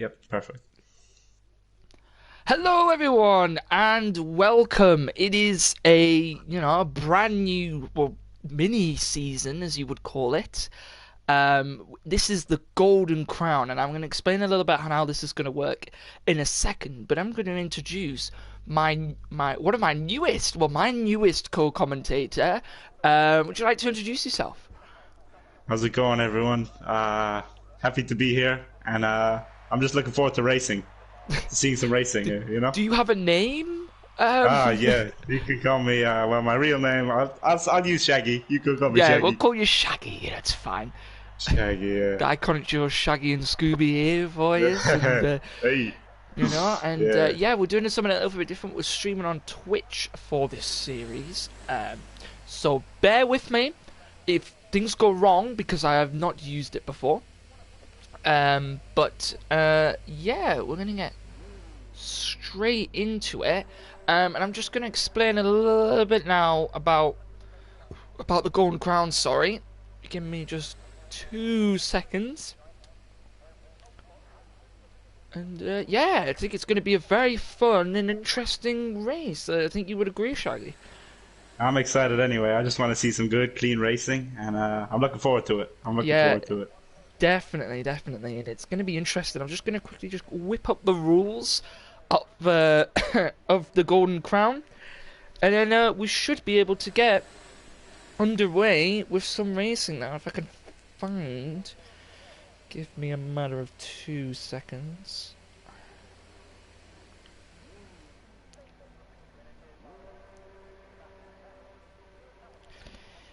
Yep, perfect. Hello everyone and welcome. It is a brand new mini season as you would call it. This is the Golden Crown and I'm going to explain a little bit on how this is going to work in a second, but I'm going to introduce my one of my newest co-commentator. Would you like to introduce yourself? How's it going, everyone? Happy to be here, and I'm just looking forward to racing, to seeing some racing Do, here. You know? do you have a name? Um, Yeah. You can call me. Well, my real name. I'll use Shaggy. You can call me yeah, we'll Shaggy. call you Shaggy. Yeah, that's fine. Shaggy. The Yeah. iconic duo Shaggy and Scooby here for you, and Hey. Yeah. yeah, we're doing something a little bit different. We're streaming on Twitch for this series, so bear with me if things go wrong because I have not used it before. Yeah, we're gonna get straight into it, and I'm just gonna explain a little bit now about the Golden Crown. Sorry, give me just 2 seconds. And yeah, I think it's going to be a very fun and interesting race. I think you would agree, Shaggy. I'm excited anyway. I just want to see some good, clean racing, and I'm looking forward to it. I'm looking Yeah, forward to it. definitely, definitely, and it's going to be interesting. I'm just going to quickly just whip up the rules of of the Golden Crown, and then we should be able to get underway with some racing now. If I can find, give me a matter of 2 seconds.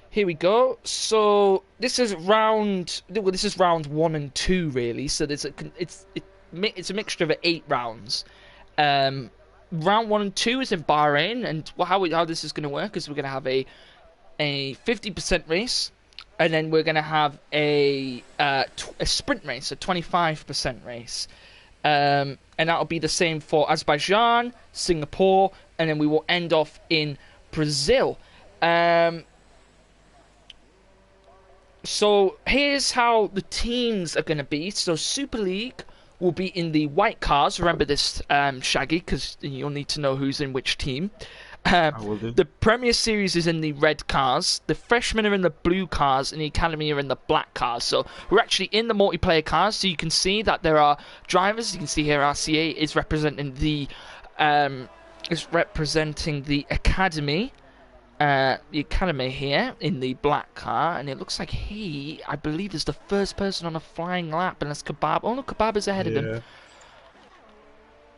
Here we go. So this is round one and two really. So it's a mixture of 8 rounds. Um, Round one and two is in Bahrain, and how this is going to work is we're going to have a 50% race, and then we're going to have a sprint race, a 25% race. And that'll be the same for Azerbaijan, Singapore, and then we will end off in Brazil. Um, So here's how the teams are going to be. So Super League will be in the white cars. Remember this, Shaggy, because you'll need to know who's in which team. Uh, I will do. the Premier Series is in the red cars. The freshmen are in the blue cars, and the academy are in the black cars. So we're actually in the multiplayer cars. So you can see that there are drivers. You can see here RCA is representing the academy. The academy here in the black car, and it looks like I believe, is the first person on a flying lap, and that's Kebab. Oh, no, Kebab is ahead of him. Yeah.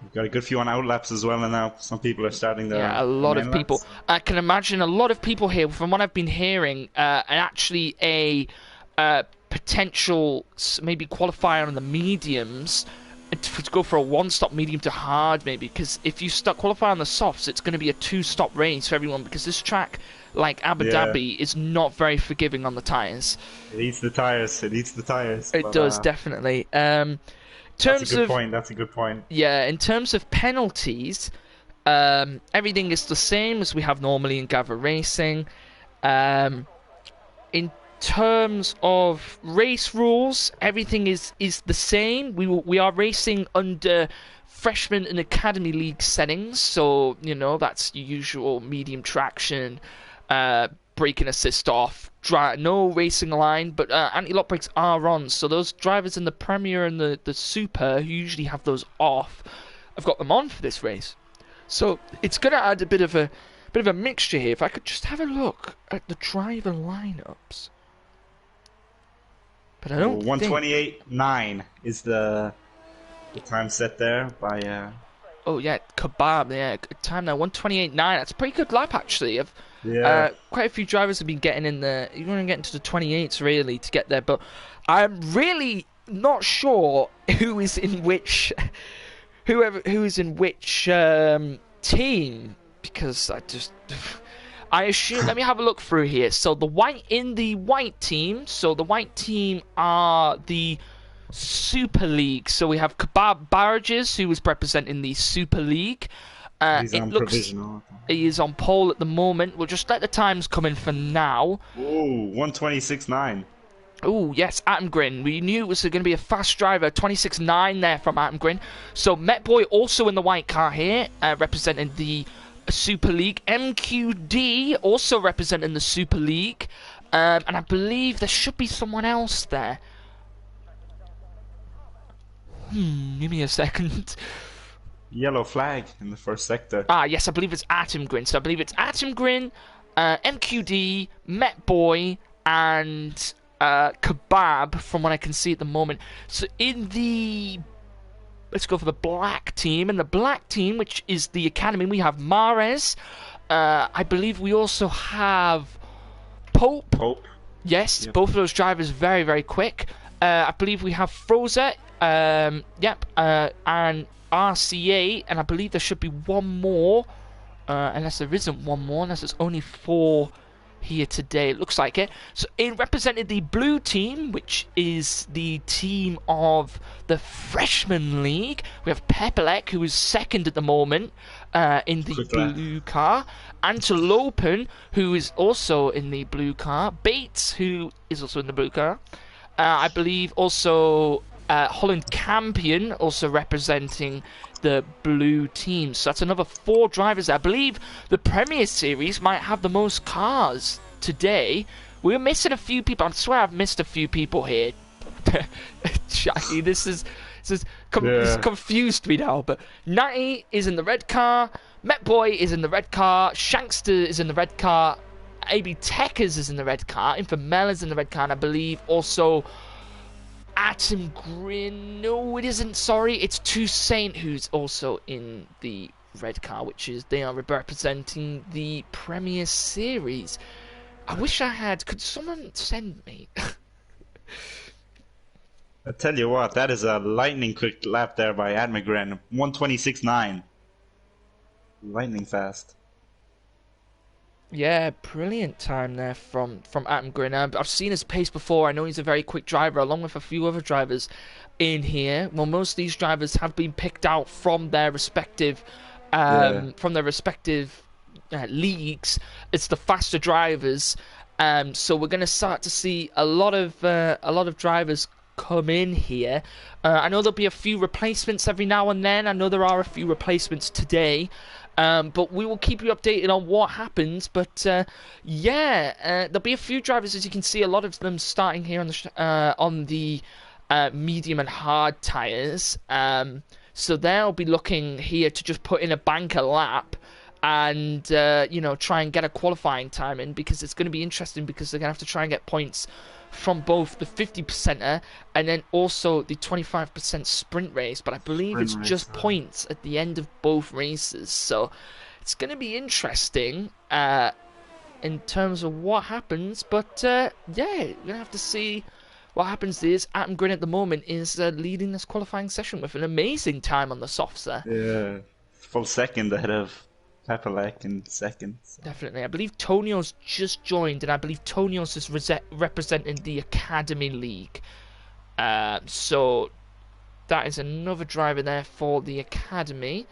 We've got a good few on outlaps as well, and now some people are starting Yeah, a the lot main of people. laps. I can imagine a lot of people here, from what I've been hearing, and actually a potential maybe qualifier on the mediums to go for a one-stop medium to hard, maybe, because if you start qualify on the softs, it's going to be a two-stop race for everyone, because this track, like Abu Yeah. Dhabi, is not very forgiving on the tyres. It eats the tires. It eats the tires. It But does, definitely. that's a Terms good of point. That's a good point. Yeah, in terms of penalties, everything is the same as we have normally in Gavra racing. Um, in terms of race rules, everything is the same. We are racing under freshman and academy league settings, so that's your usual medium traction, brake and assist off, no racing line, but anti-lock brakes are on. So those drivers in the Premier and the Super who usually have those off, I've got them on for this race. So it's going to add a bit of a mixture here. If I could just have a look at the driver lineups. But I don't think. 128.9 is the time set there by Oh yeah, Kebab. Yeah, good time now. 128.9. That's a pretty good lap actually. yeah. Quite a few drivers have been getting in the. You're going to get into the 28s really to get there, but I'm really not sure who is in which, who is in which team, because I assume. Let me have a look through here. So the white team. So the white team are the Super League. So we have Kebab Barrages, who is representing the Super League. He's It on looks provisional. he is on pole at the moment. We'll just let the times come in for now. Ooh, 126.9. Oh, yes, Atom Grin. We knew it was going to be a fast driver. 26.9 there from Atom Grin. So, Met Boy also in the white car here, representing the Super League. MQD also representing the Super League. And I believe there should be someone else there. Give me a second. Yellow flag in the first sector. Ah, yes, I believe it's Atom Grin. So, I believe it's Atom Grin, MQD, Met Boy, and Kebab, from what I can see at the moment. So let's go for the black team. And the black team, which is the Academy, we have Mares. I believe we also have Pope. Yes, yep. Both of those drivers very, very quick. I believe we have Froza. And RCA. And I believe there should be one more. Unless there isn't one more. Unless there's only 4 here today, it looks like it. So it represented the blue team, which is the team of the Freshman League. We have Pepelek, who is second at the moment in the blue car. Antelopen, who is also in the blue car. Bates, who is also in the blue car. I believe also Holland Campion, also representing the blue team. So that's another 4 drivers. I believe the Premier Series might have the most cars today. We're missing a few people. I swear I've missed a few people here. Jackie, this confused me now. But Natty is in the red car. Met Boy is in the red car. Shankster is in the red car. AB Techers is in the red car. Infamel is in the red car. And I believe also Atom Grin. No, it isn't. Sorry, it's Toussaint who's also in the red car, which is they are representing the Premier Series. I wish I had. Could someone send me? I tell you what, that is a lightning quick lap there by Atom Grin. 126.9. Lightning fast. Yeah, brilliant time there from Atom Grin. I've seen his pace before. I know he's a very quick driver, along with a few other drivers in here. Well, most of these drivers have been picked out from their respective leagues. It's the faster drivers, so we're going to start to see a lot of drivers come in here. I know there'll be a few replacements every now and then. I know there are a few replacements today. But we will keep you updated on what happens. But there'll be a few drivers, as you can see, a lot of them starting here on the medium and hard tires. So they'll be looking here to just put in a banker lap and try and get a qualifying time in, because it's going to be interesting, because they're going to have to try and get points from both the 50%er and then also the 25% sprint race. But I believe it's just points at the end of both races, so it's going to be interesting in terms of what happens. But we're going to have to see what happens. Is Atom Grin at the moment is leading this qualifying session with an amazing time on the softs there. Yeah, full second ahead of Pepelek in seconds. Definitely. I believe Tonio's just joined, and I believe Tonio's is representing the Academy League. So that is another driver there for the Academy.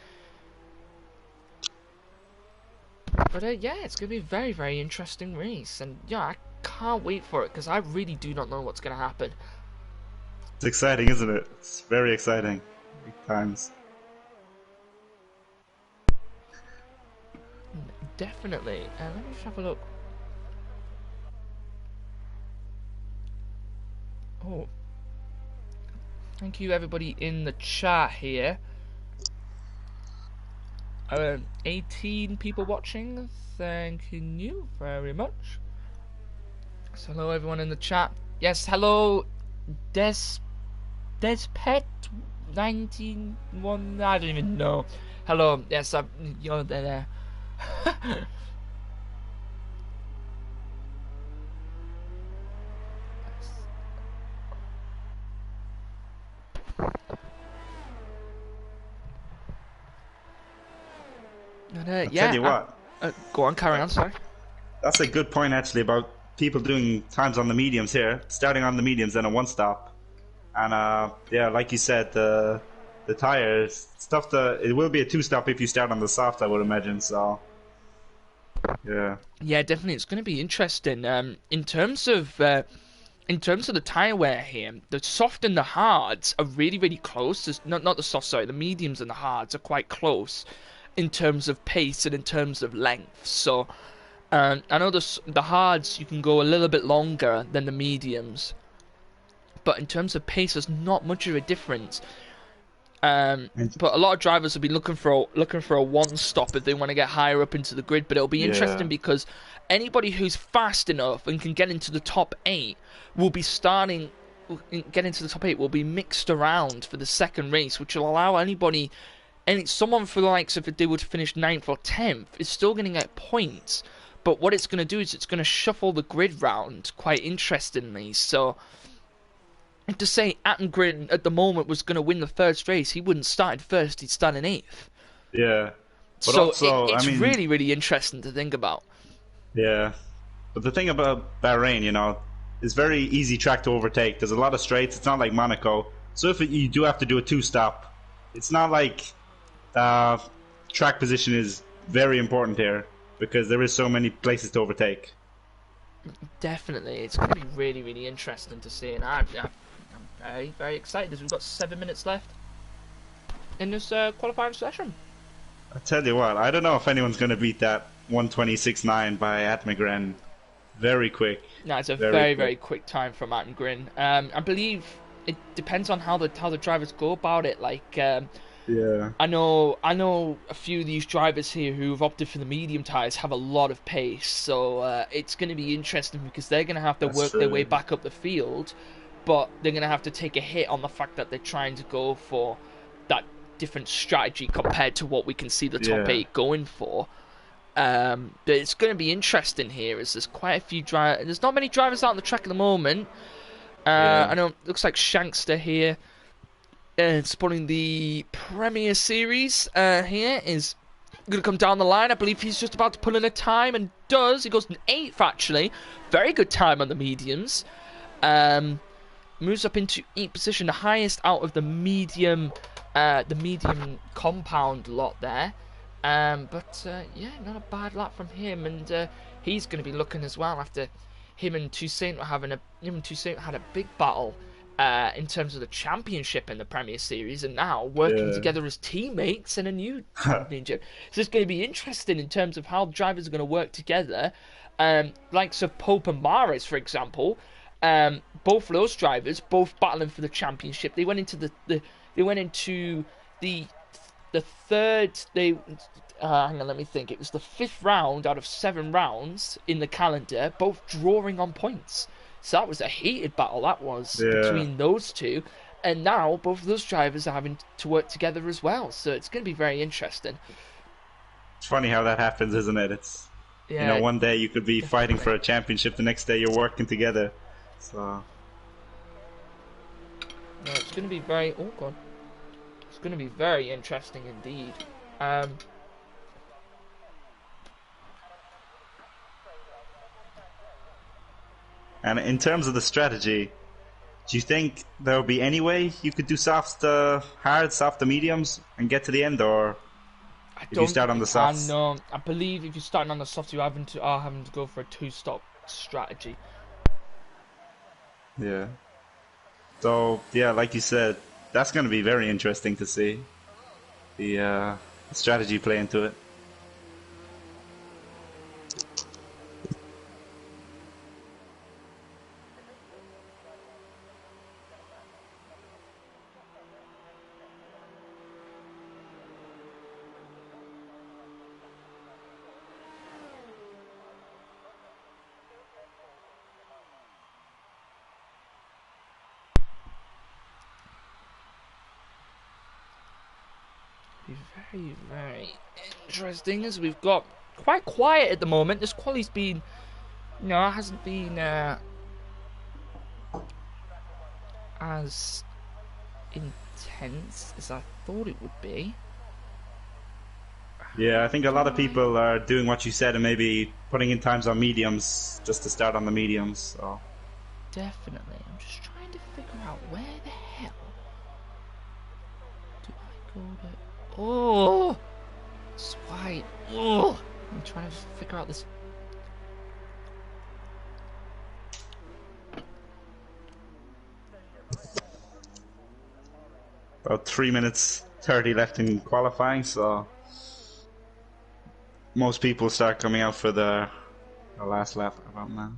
But it's going to be a very, very interesting race. And I can't wait for it, because I really do not know what's going to happen. It's exciting, isn't it? It's very exciting. Big times. Definitely. Let me just have a look. Oh. Thank you, everybody in the chat here. 18 people watching. Thank you very much. So hello, everyone in the chat. Yes, hello, Despet 91. I don't even know. Hello. Yes, you're there. I'll tell you what. Go on, carry on, sorry. That's a good point, actually, about people doing times on the mediums here. Starting on the mediums, then a one-stop. And, like you said, the tires, it will be a two-stop if you start on the soft, I would imagine, so... Yeah. Yeah, definitely. It's going to be interesting. In terms of in terms of the tire wear here, the soft and the hards are really, really close. There's not the soft, sorry, the mediums and the hards are quite close in terms of pace and in terms of length. So I know the hards you can go a little bit longer than the mediums, but in terms of pace, there's not much of a difference. But a lot of drivers will be looking for a one stop if they want to get higher up into the grid. But it'll be interesting because anybody who's fast enough and can get into the top 8 will be will be mixed around for the second race, which will allow anybody, someone for the likes of if they would finish 9th or 10th is still going to get points. But what it's going to do is it's going to shuffle the grid round quite interestingly. So to say Attengren at the moment was going to win the first race, he wouldn't start in first, he'd start in 8th. Yeah. But so also, it's I mean, really, really interesting to think about. Yeah. But the thing about Bahrain, you know, it's very easy track to overtake. There's a lot of straights. It's not like Monaco. So if you do have to do a 2-stop, it's not like track position is very important here because there is so many places to overtake. Definitely. It's going to be really, really interesting to see. And I'm very, very excited as we've got 7 minutes left in this qualifying session. I tell you what, I don't know if anyone's going to beat that 1:26.9 by Attengren. Very quick. No, it's a very quick time from Attengren. I believe it depends on how the drivers go about it. Like, I know a few of these drivers here who've opted for the medium tires have a lot of pace, so it's going to be interesting because they're going to have to work their way back up the field, but they're going to have to take a hit on the fact that they're trying to go for that different strategy compared to what we can see the top 8 going for. But it's going to be interesting here as there's quite a few drivers. There's not many drivers out on the track at the moment. I know it looks like Shankster here, spotting the Premier Series here, is going to come down the line. I believe he's just about to pull in a time, and does. He goes in 8th, actually. Very good time on the mediums. Moves up into 8th position, the highest out of the medium compound lot there. But not a bad lap from him, and he's going to be looking as well after him and Toussaint had a big battle in terms of the championship in the Premier Series, and now working together as teammates in a new championship. So it's going to be interesting in terms of how the drivers are going to work together. Likes of Pope and Mares, for example, both of those drivers, both battling for the championship. They went into the third. Hang on, let me think. It was the 5th round out of 7 rounds in the calendar, both drawing on points. So that was a heated battle, that was, between those two. And now both of those drivers are having to work together as well. So it's going to be very interesting. It's funny how that happens, isn't it? It's one day you could be fighting for a championship, the next day you're working together. So it's going to be very. Oh god, it's going to be very interesting indeed. And in terms of the strategy, do you think there will be any way you could do softs to hards, soft to mediums, and get to the end, or if you start on the softs? No, I believe if you're starting on the softs, you are having to go for a 2-stop strategy. Yeah. So like you said, that's going to be very interesting to see the strategy play into it. Very, very interesting, as we've got quite quiet at the moment. This quali's been, hasn't been as intense as I thought it would be. Yeah, I think a lot of people are doing what you said and maybe putting in times on mediums just to start on the mediums. So definitely, I'm just trying to figure out where the hell do I go to. Oh, it's white. Oh, I'm trying to figure out this. About 3 minutes 30 left in qualifying, so most people start coming out for the last lap about now.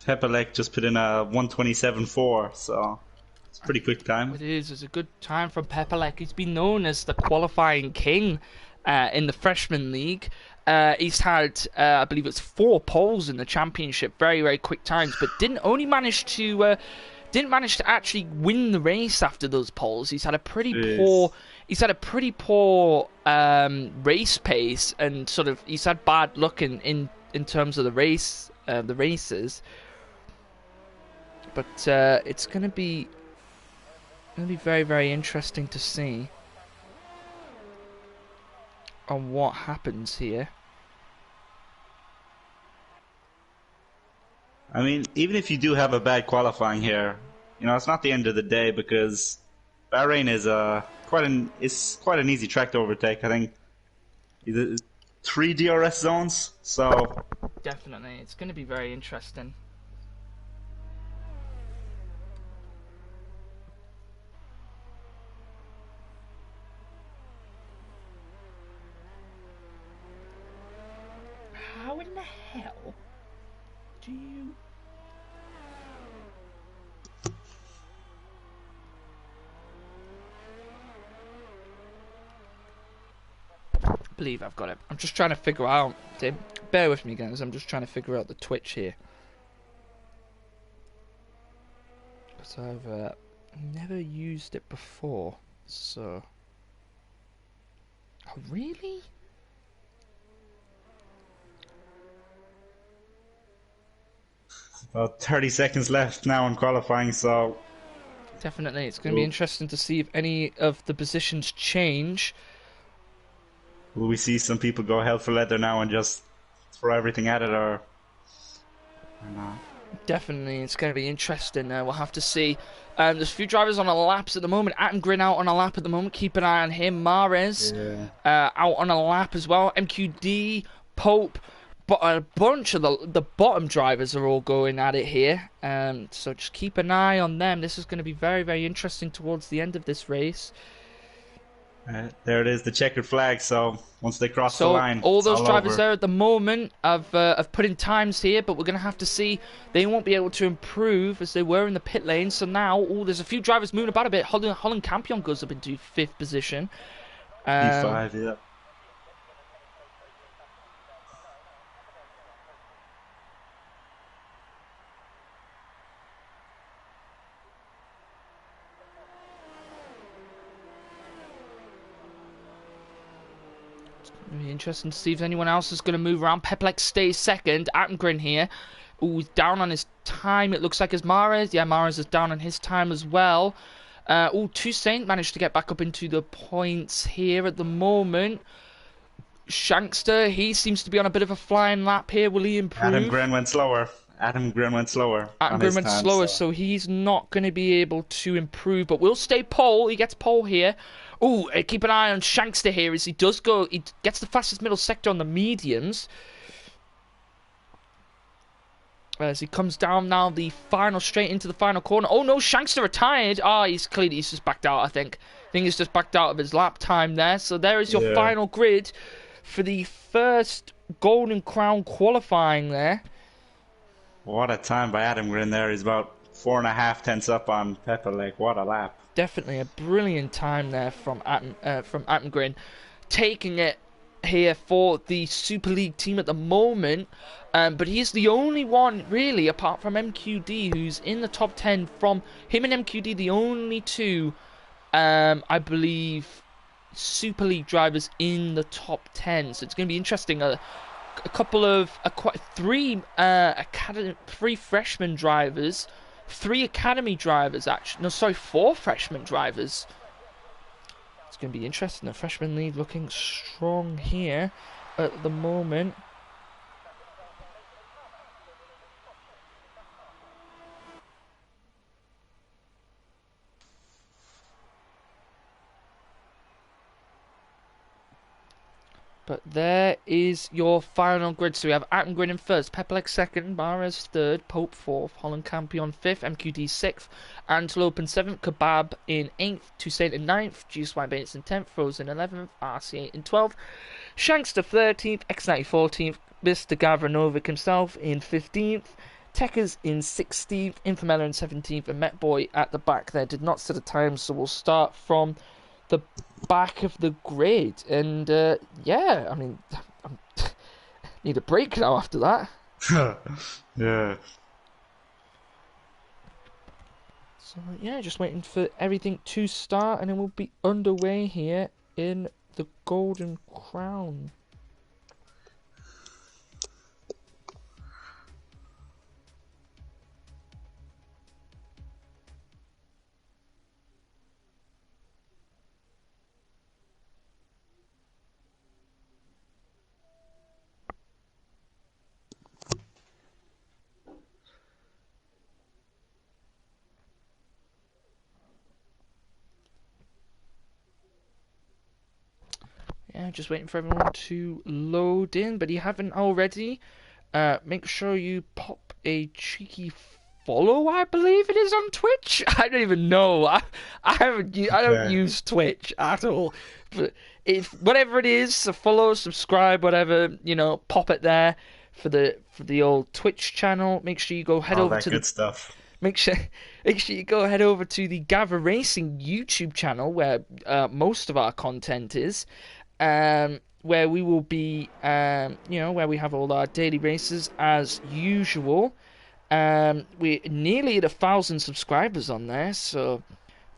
Pepelec just put in a 1:27.4, so it's a pretty quick time. It is. It's a good time from Pepelec. He's been known as the qualifying king in the freshman league. He's had, I believe it's 4 poles in the championship, very, very quick times, but didn't manage to actually win the race after those poles. He's had a pretty poor race pace, and sort of he's had bad luck in terms of the races. But it's gonna be very, very interesting to see on what happens here. I mean, even if you do have a bad qualifying here, you know, it's not the end of the day, because Barhain is quite an easy track to overtake. I think 3 DRS zones, so Definitely, it's going to be very interesting. How in the hell do you... I believe I've got it. I'm just trying to figure out... Bear with me, guys. I'm just trying to figure out the Twitch here. Because I've never used it before. So... Oh, really? about 30 seconds left now in qualifying, so... Definitely, it's going to be interesting to see if any of the positions change. Will we see some people go hell for leather now and just throw everything at it, or not? Definitely, it's going to be interesting. We'll have to see. There's a few drivers on a laps at the moment. Adam Grin out on a lap at the moment. Keep an eye on him. Mares out on a lap as well. MQD, Pope, but a bunch of the bottom drivers are all going at it here. So just keep an eye on them. This is going to be very, very interesting towards the end of this race. There it is, the checkered flag. So once they cross the line, all those drivers over. there at the moment have put in times here, but we're going to have to see. They won't be able to improve as they were in the pit lane. So now, there's a few drivers moving about a bit. Holland Campion goes up into 5th position. P5, yeah. Really interesting to see if anyone else is going to move around. Pepelec stays second. Attengren here. He's down on his time. It looks like as Mares. Yeah, Mares is down on his time as well. Toussaint managed to get back up into the points here at the moment. Shankster, he seems to be on a bit of a flying lap here. Will he improve? Adam Gren went slower. So he's not going to be able to improve, but will stay pole. He gets pole here. Keep an eye on Shankster here as he gets the fastest middle sector on the mediums. As he comes down now straight into the final corner. Oh no, Shankster retired. He's just backed out, I think. He's just backed out of his lap time there. So there is your final grid for the first Golden Crown qualifying there. What a time by Adam Grin there. He's about 4.5 tenths up on Pepelec. What a lap. definitely a brilliant time there from Attengren, taking it here for the Super League team at the moment. But he's the only one, really, apart from MQD, who's in the top 10. From him and MQD, the only two, I believe, Super League drivers in the top 10. So it's going to be interesting. Three freshman drivers, 3 academy drivers, actually. No, sorry, 4 freshman drivers. It's going to be interesting. The freshman league looking strong here at the moment. But there is your final grid. So we have Attengren in first, Pepelec second, Barres third, Pope fourth, Holland Campion fifth, MQD sixth, Antelope in seventh, Kebab in eighth, Toussaint in ninth, GSY Bates in 10th, Frozen 11th, RC8 in 12th, Shankster 13th, X90 14th, Mr. Gavra Novik himself in 15th, Techers in 16th, Infamella in 17th, and Metboy at the back there did not set a time, so we'll start from the back of the grid. And yeah, I mean, I need a break now after that. Yeah. So yeah, just waiting for everything to start, and then we'll be underway here in the Golden Crown. Yeah, just waiting for everyone to load in, but if you haven't already, make sure you pop a cheeky follow, I believe it is on Twitch. I don't even know. I don't use Twitch at all. But if whatever it is, a follow, subscribe, whatever, pop it there for the old Twitch channel. Make sure you go head over to good stuff. Make sure you go head over to the Gavra Racing YouTube channel, where most of our content is. Where we will be, where we have all our daily races as usual. We're nearly at 1,000 subscribers on there, so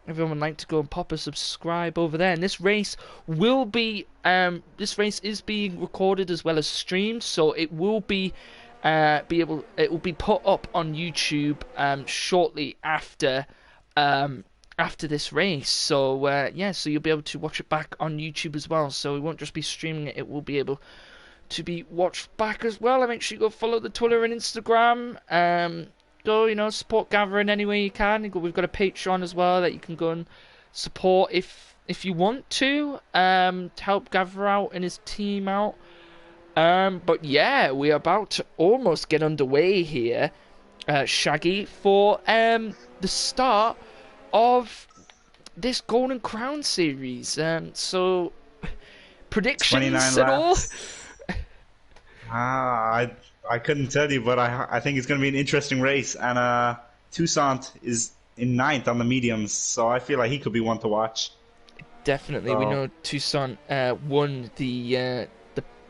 everyone would like to go and pop a subscribe over there. And this race will be, is being recorded as well as streamed, so it will be, it will be put up on YouTube shortly after this race. So so you'll be able to watch it back on YouTube as well. So we won't just be streaming it, it will be able to be watched back as well. And make sure you go follow the Twitter and Instagram. Go, support Gavra in any way you can. We've got a Patreon as well that you can go and support if you want to help Gavra out and his team out. But yeah, we are about to almost get underway here, Shaggy, for the start of this Golden Crown series. So predictions at all? I couldn't tell you, but I think it's going to be an interesting race. And Toussaint is in 9th on the mediums, so I feel like he could be one to watch. Definitely, we know Toussaint won the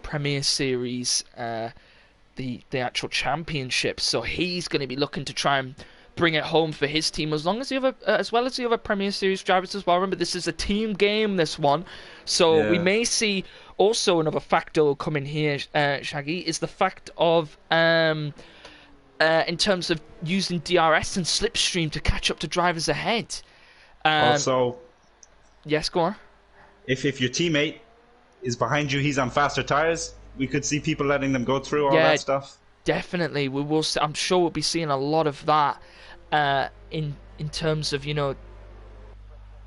Premier Series, the actual championship, so he's going to be looking to try and bring it home for his team, as well as the other Premier Series drivers as well. Remember, this is a team game, this one, so we may see also another factor coming here, Shaggy, is the fact of in terms of using DRS and slipstream to catch up to drivers ahead. Also, yes, go on. If your teammate is behind you, he's on faster tires, we could see people letting them go through all that stuff. Definitely, we will. I'm sure we'll be seeing a lot of that in terms of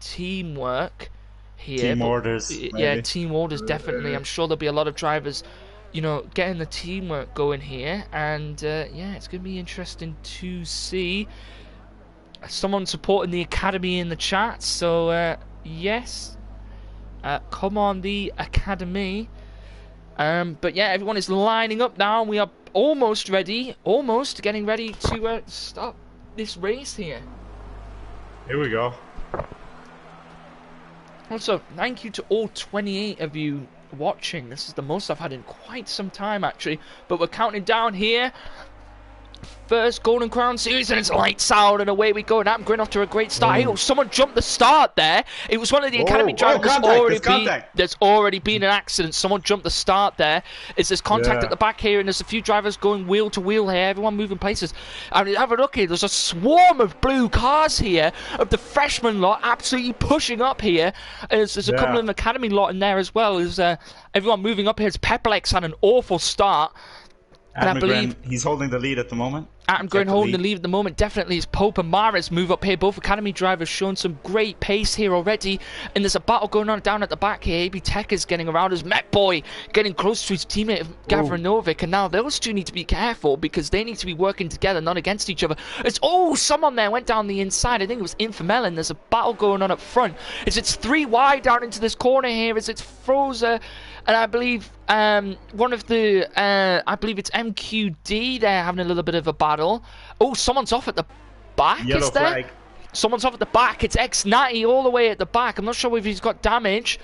teamwork here. Team orders, maybe. Yeah, team orders definitely. I'm sure there'll be a lot of drivers, getting the teamwork going here, and it's going to be interesting to see. Someone supporting the academy in the chat, so yes, come on the academy. But yeah, everyone is lining up now. We are almost getting ready to start this race here. Here we go. Also, thank you to all 28 of you watching. This is the most I've had in quite some time, actually. But we're counting down here. First Golden Crown Series, and it's lights out, and away we go. And I'm going off to a great start. Hey, someone jumped the start there. It was one of the Academy drivers. There's already been an accident. Someone jumped the start there. There's contact at the back here, and there's a few drivers going wheel to wheel here. Everyone moving places. I mean, have a look here. There's a swarm of blue cars here, of the freshman lot, absolutely pushing up here. And there's a couple of Academy lot in there as well. There's everyone moving up here. Pepelex had an awful start. And I believe he's holding the lead at the moment. Attenborough holding the lead at the moment, definitely, as Pope and Mares move up here. Both Academy drivers showing some great pace here already. And there's a battle going on down at the back here. AB Tech is getting around as Met Boy, getting close to his teammate Gavra Novic. And now those two need to be careful because they need to be working together, not against each other. Someone there went down the inside. I think it was Infamel, and there's a battle going on up front. It's 3 wide down into this corner here. It's Frozer. And I believe one of the, I believe it's MQD. They're having a little bit of a battle. Oh, someone's off at the back. Yellow flag. Someone's off at the back. It's X90 all the way at the back. I'm not sure if he's got damage.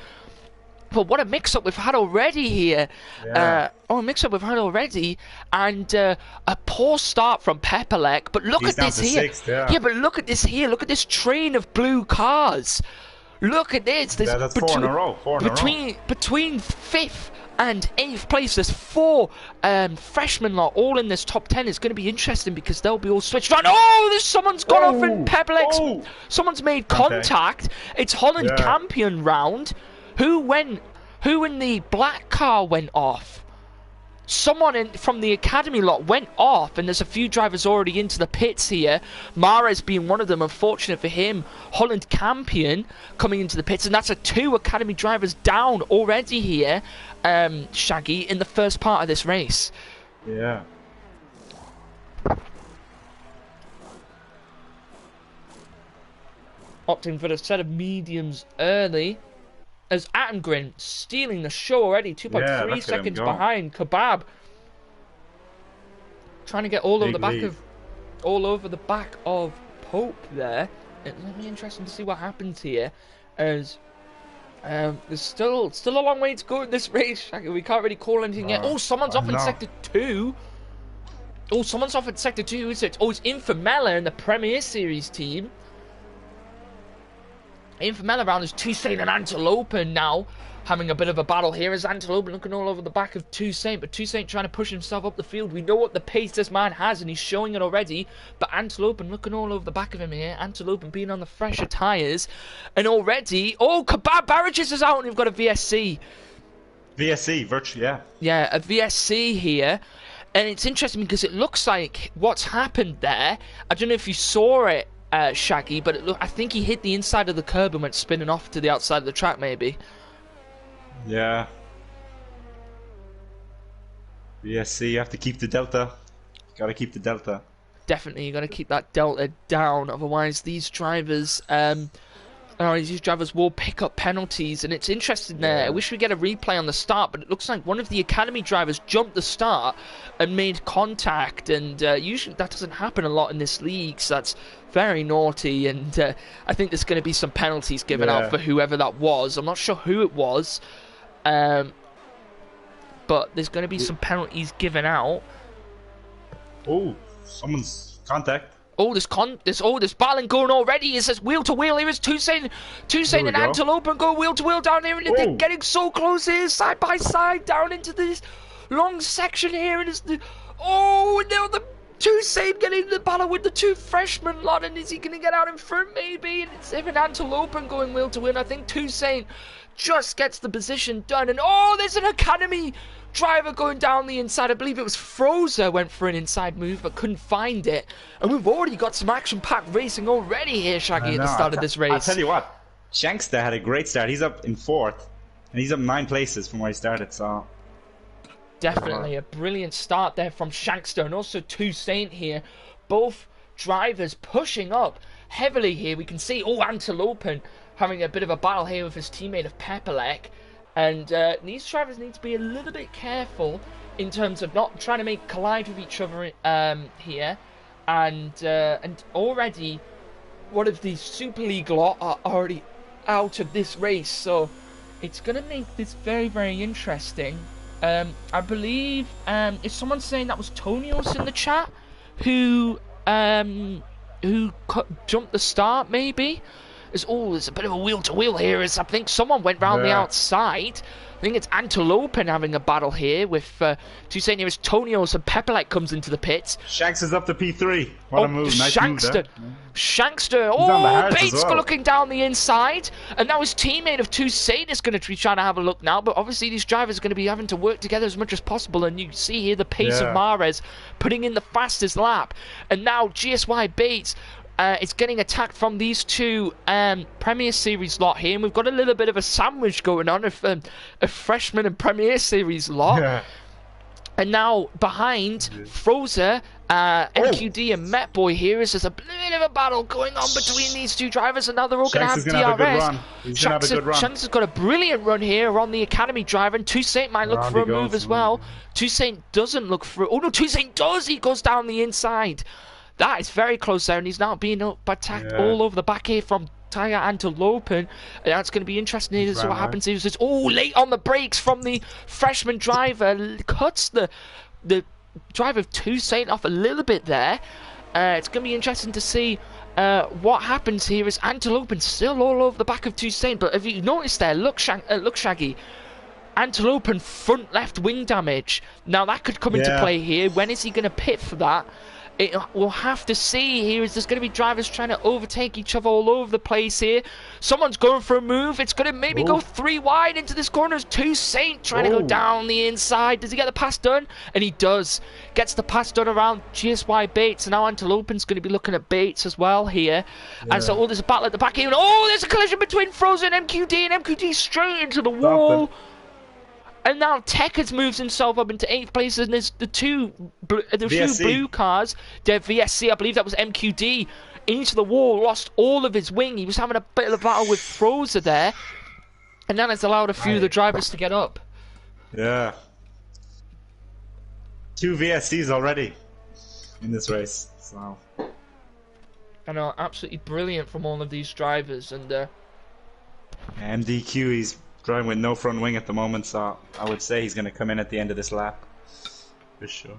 But what a mix-up we've had already here. A mix-up we've had already. And a poor start from Pepelec. But look at this here. Sixth, yeah, but look at this here. Look at this train of blue cars. Look at this. That's 4 in a row. Between 5th and 8th place, there's 4 freshmen lot all in this top 10. It's going to be interesting because they'll be all switched on. Oh, someone's gone off in Peblex. Someone's made contact. It's Holland Campion round. Who in the black car went off? Someone from the Academy lot went off, and there's a few drivers already into the pits here. Mares being one of them, unfortunate for him. Holland Campion coming into the pits, and that's 2 Academy drivers down already here, Shaggy, in the first part of this race. Yeah. Opting for the set of mediums early. As Attenborough stealing the show already, 2.3 seconds behind Kebab. Trying to get all over the back of Pope there. It's going to be interesting to see what happens here, as there's still a long way to go in this race. We can't really call anything yet. Oh, someone's off in sector 2. Oh, someone's off in sector 2. It's Infamela in the Premier Series team. Infamela around is Toussaint and Antelope now having a bit of a battle here as Antelope looking all over the back of Toussaint, but Toussaint trying to push himself up the field. We know what the pace this man has, and he's showing it already, but Antelope looking all over the back of him here. Antelope being on the fresher tyres, and already, Kebab Barrages is out, and we've got a VSC. VSC, virtually, yeah. Yeah, a VSC here. And it's interesting because it looks like what's happened there, I don't know if you saw it, Shaggy, but I think he hit the inside of the curb and went spinning off to the outside of the track, maybe. Yeah. VSC, you have to keep the delta. Gotta keep the delta. Definitely, you gotta keep that delta down, otherwise these drivers will pick up penalties. And it's interesting there. I wish we get a replay on the start, but it looks like one of the Academy drivers jumped the start and made contact, and usually that doesn't happen a lot in this league, so that's very naughty. And I think there's going to be some penalties given out for whoever that was. I'm not sure who it was, but there's going to be some penalties given out. Oh, someone's contact. There's battling going already. It says wheel to wheel. Here is Toussaint and Antelope and go wheel to wheel down here, and they're getting so close here, side by side, down into this long section here, and it's now the Toussaint getting the battle with the 2 freshmen lot, and is he going to get out in front maybe? And it's even Antelope going wheel to wheel. I think Toussaint just gets the position done, and there's an Academy driver going down the inside. I believe it was Frozer went for an inside move but couldn't find it, and we've already got some action-packed racing already here, Shaggy, at the start of this race. I'll tell you what, Shankster had a great start. He's up in 4th, and he's up 9 places from where he started, so definitely a brilliant start there from Shankster, and also Toussaint here. Both drivers pushing up heavily here. We can see Antelope having a bit of a battle here with his teammate of Pepelec. And these drivers need to be a little bit careful in terms of not trying to collide with each other here. And already one of the Super League lot are already out of this race. So it's going to make this very, very interesting. I believe is someone saying that was Tonios in the chat who jumped the start, maybe? There's a bit of a wheel-to-wheel here, as I think someone went round the outside. I think it's Antelopen having a battle here with Toussaint here as Tonios, and Pepperlight comes into the pits. Shanks is up to P3. What a move. Nice Shankster. move there. Shankster. Oh, Bates looking down the inside. And now his teammate of Toussaint is going to be trying to have a look now. But obviously these drivers are going to be having to work together as much as possible. And you see here the pace of Mares putting in the fastest lap. And now GSY Bates it's getting attacked from these two Premier Series lot here, and we've got a little bit of a sandwich going on of a freshman and Premier Series lot. Yeah. And now behind Frozer, MQD and Metboy here is there's a bit of a battle going on between these two drivers, and now they're all going to have DRS. Shanks has got a brilliant run here on the Academy driver, and Toussaint might look for a move as well. Toussaint doesn't look for... Oh no, Toussaint does! He goes down the inside. That is very close there, and he's now being attacked all over the back here from Taya Antelopen. And that's going to be interesting to see what happens here. It's late on the brakes from the freshman driver. Cuts the driver of Toussaint off a little bit there. It's going to be interesting to see what happens here as Antelopen still all over the back of Toussaint. But have you noticed there, look Shaggy, Antelopen front left wing damage. Now that could come into play here. When is he going to pit for that? We'll have to see here. There's going to be drivers trying to overtake each other all over the place here. Someone's going for a move. It's going to maybe go 3 wide into this corner. Toussaint trying to go down the inside. Does he get the pass done? And he does. Gets the pass done around GSY Bates. And now Antelopen's going to be looking at Bates as well here. And so there's a battle at the back here. And there's a collision between Frozen and MQD. And MQD straight into the wall. And now Tekers moves himself up into 8th place, and there's the two blue cars. The VSC, I believe that was MQD, into the wall, lost all of his wing. He was having a bit of a battle with Frozer there, and that has allowed a few of the drivers to get up. Yeah. 2 VSCs already in this race. So. I know, absolutely brilliant from all of these drivers, and MDQ, he's driving with no front wing at the moment, so I would say he's going to come in at the end of this lap. For sure.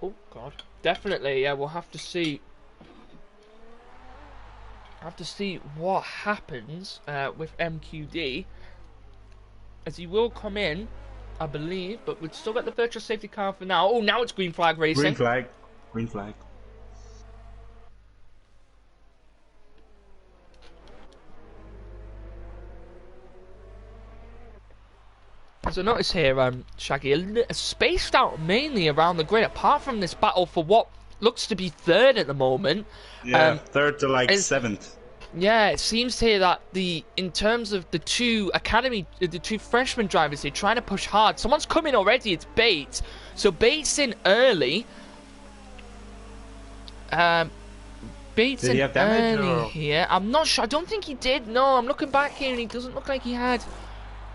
Oh, God. Definitely, yeah, we'll have to see. What happens with MQD. As he will come in, I believe, but we've still got the virtual safety car for now. Oh, now it's green flag racing. Green flag. Green flag. As I notice here, Shaggy, spaced out mainly around the grid, apart from this battle for what looks to be 3rd at the moment. Yeah, 3rd to 7th. Yeah, it seems here that in terms of the two freshman drivers, they're trying to push hard. Someone's coming already, it's Bates. So Bates in early. Bates did he have damage here. I'm not sure. I don't think he did. No, I'm looking back here and he doesn't look like he had.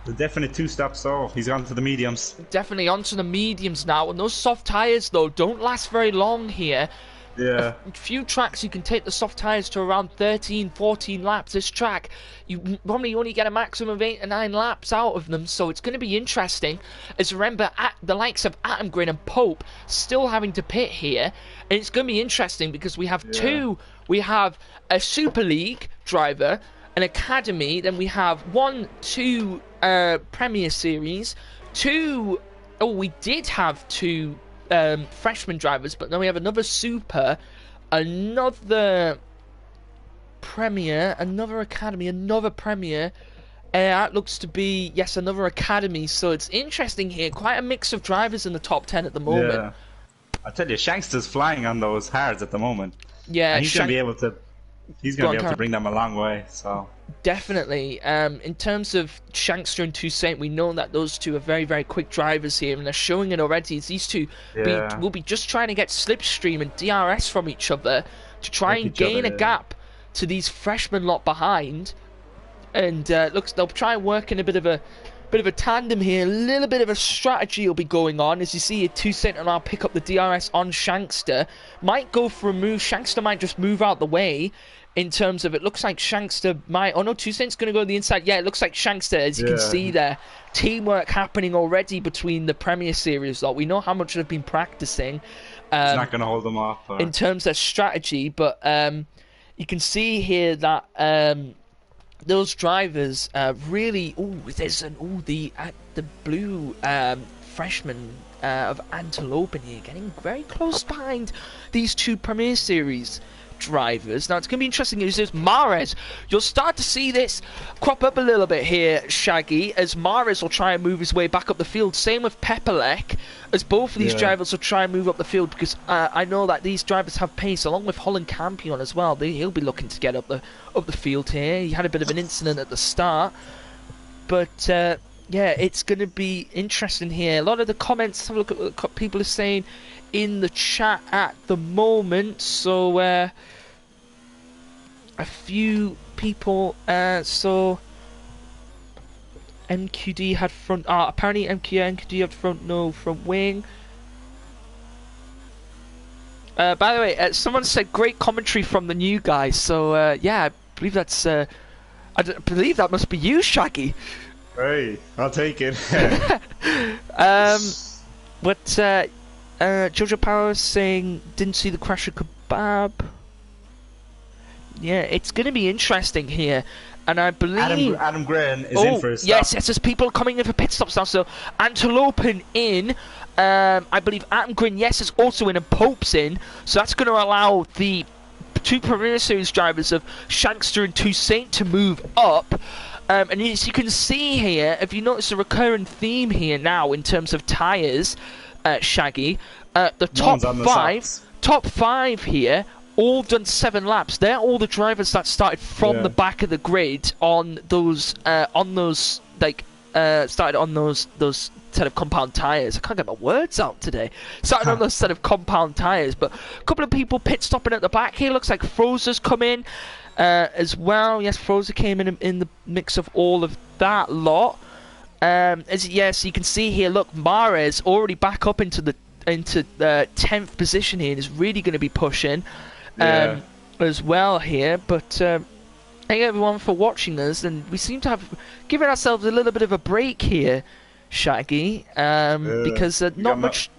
The definite 2-stop stall. He's on to the mediums. Definitely onto the mediums now. And those soft tyres, though, don't last very long here. Yeah. A few tracks you can take the soft tyres to around 13, 14 laps. This track, you probably only get a maximum of 8 or 9 laps out of them. So it's going to be interesting. As remember, the likes of Atom Grid and Pope still having to pit here. And it's going to be interesting because we have we have a Super League driver, an Academy, then we have 2 Premier Series, 2... Oh, we did have 2 freshman drivers, but then we have another Super, another Premier, another Academy, another Premier. That looks to be, yes, another Academy. So it's interesting here. Quite a mix of drivers in the top 10 at the moment. Yeah. I tell you, Shankster's flying on those hards at the moment. Yeah, and he's going to be able to... He's going to be able to bring them a long way, so... Definitely. In terms of Shankster and Toussaint, we know that those two are very, very quick drivers here, and they're showing it already. These two will be just trying to get slipstream and DRS from each other to try and gain a gap to these freshmen lot behind. And looks they'll try and work in a bit of a tandem here. A little bit of a strategy will be going on. As you see here, Toussaint and I'll pick up the DRS on Shankster. Might go for a move. Shankster might just move out the way. in terms of, it looks like Shankster might... Oh no, Toussaint's going to go to the inside. Yeah, it looks like Shankster, as you can see there. Teamwork happening already between the Premier Series lot. We know how much they've been practicing. He's not going to hold them off. In terms of strategy, but you can see here that those drivers really... Oh, there's the blue freshman of Antelope in here, getting very close behind these two Premier Series drivers. Now it's going to be interesting. Is Mares? You'll start to see this crop up a little bit here, Shaggy, as Mares will try and move his way back up the field. Same with Pepelec, as both of these drivers will try and move up the field, because I know that these drivers have pace, along with Holland Campion as well. He'll be looking to get up the field here. He had a bit of an incident at the start, but yeah, it's going to be interesting here. A lot of the comments, have a look at what people are saying in the chat at the moment. So a few people, so MQD had front, apparently MQD had front, no front wing. By the way, someone said great commentary from the new guy, so yeah, I believe that's I believe that must be you, Shaggy. Hey, I'll take it. But Jojo Power saying didn't see the crash of Kebab. Yeah, it's going to be interesting here, and I believe Adam Green is in for a stop. Yes, there's people coming in for pit stops now. So Antelope in. I believe Adam Green, yes, is also in, and Pope's in. So that's going to allow the two Premier Series drivers of Shankster and Toussaint to move up. And as you can see here, if you notice a recurring theme here now in terms of tyres, Shaggy, the top five here, all done 7 laps. They're all the drivers that started from the back of the grid on those started on those set of compound tyres. I can't get my words out today. Started on those set of compound tyres, but a couple of people pit stopping at the back here. Looks like Froza's come in as well. Yes, Froza came in the mix of all of that lot. Yes, you can see here. Look, Mares already back up into the 10th position here, and is really going to be pushing as well here. But thank you everyone for watching us, and we seem to have given ourselves a little bit of a break here, Shaggy, because not much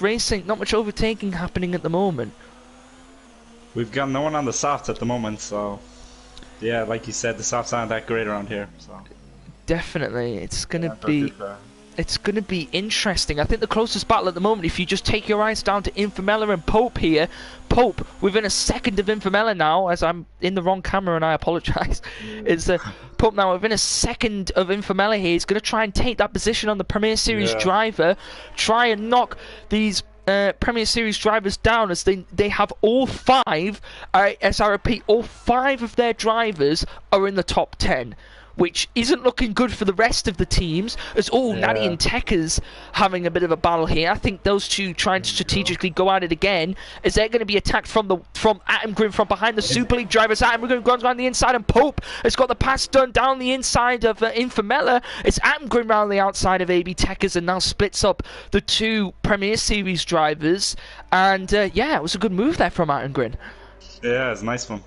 racing, not much overtaking happening at the moment. We've got no one on the softs at the moment, so yeah, like you said, the softs aren't that great around here. So definitely, it's gonna be interesting. I think the closest battle at the moment, if you just take your eyes down to Infamella and Pope here, Pope within a second of Infamella now, as I'm in the wrong camera and I apologise, is Pope now within a second of Infamella here. He's going to try and take that position on the Premier Series driver, try and knock these Premier Series drivers down, as they have all 5, as I repeat, all 5 of their drivers are in the top 10. Which isn't looking good for the rest of the teams, as Natty and Tekker's having a bit of a battle here. I think those two trying to strategically go at it again, as they're going to be attacked from Atom Grim from behind the Super League drivers. Atom Grim goes around the inside, and Pope has got the pass done down the inside of Infamella. It's Atom Grim around the outside of AB Tekker's, and now splits up the two Premier Series drivers. And yeah, it was a good move there from Atom Grim. Yeah, it's a nice one.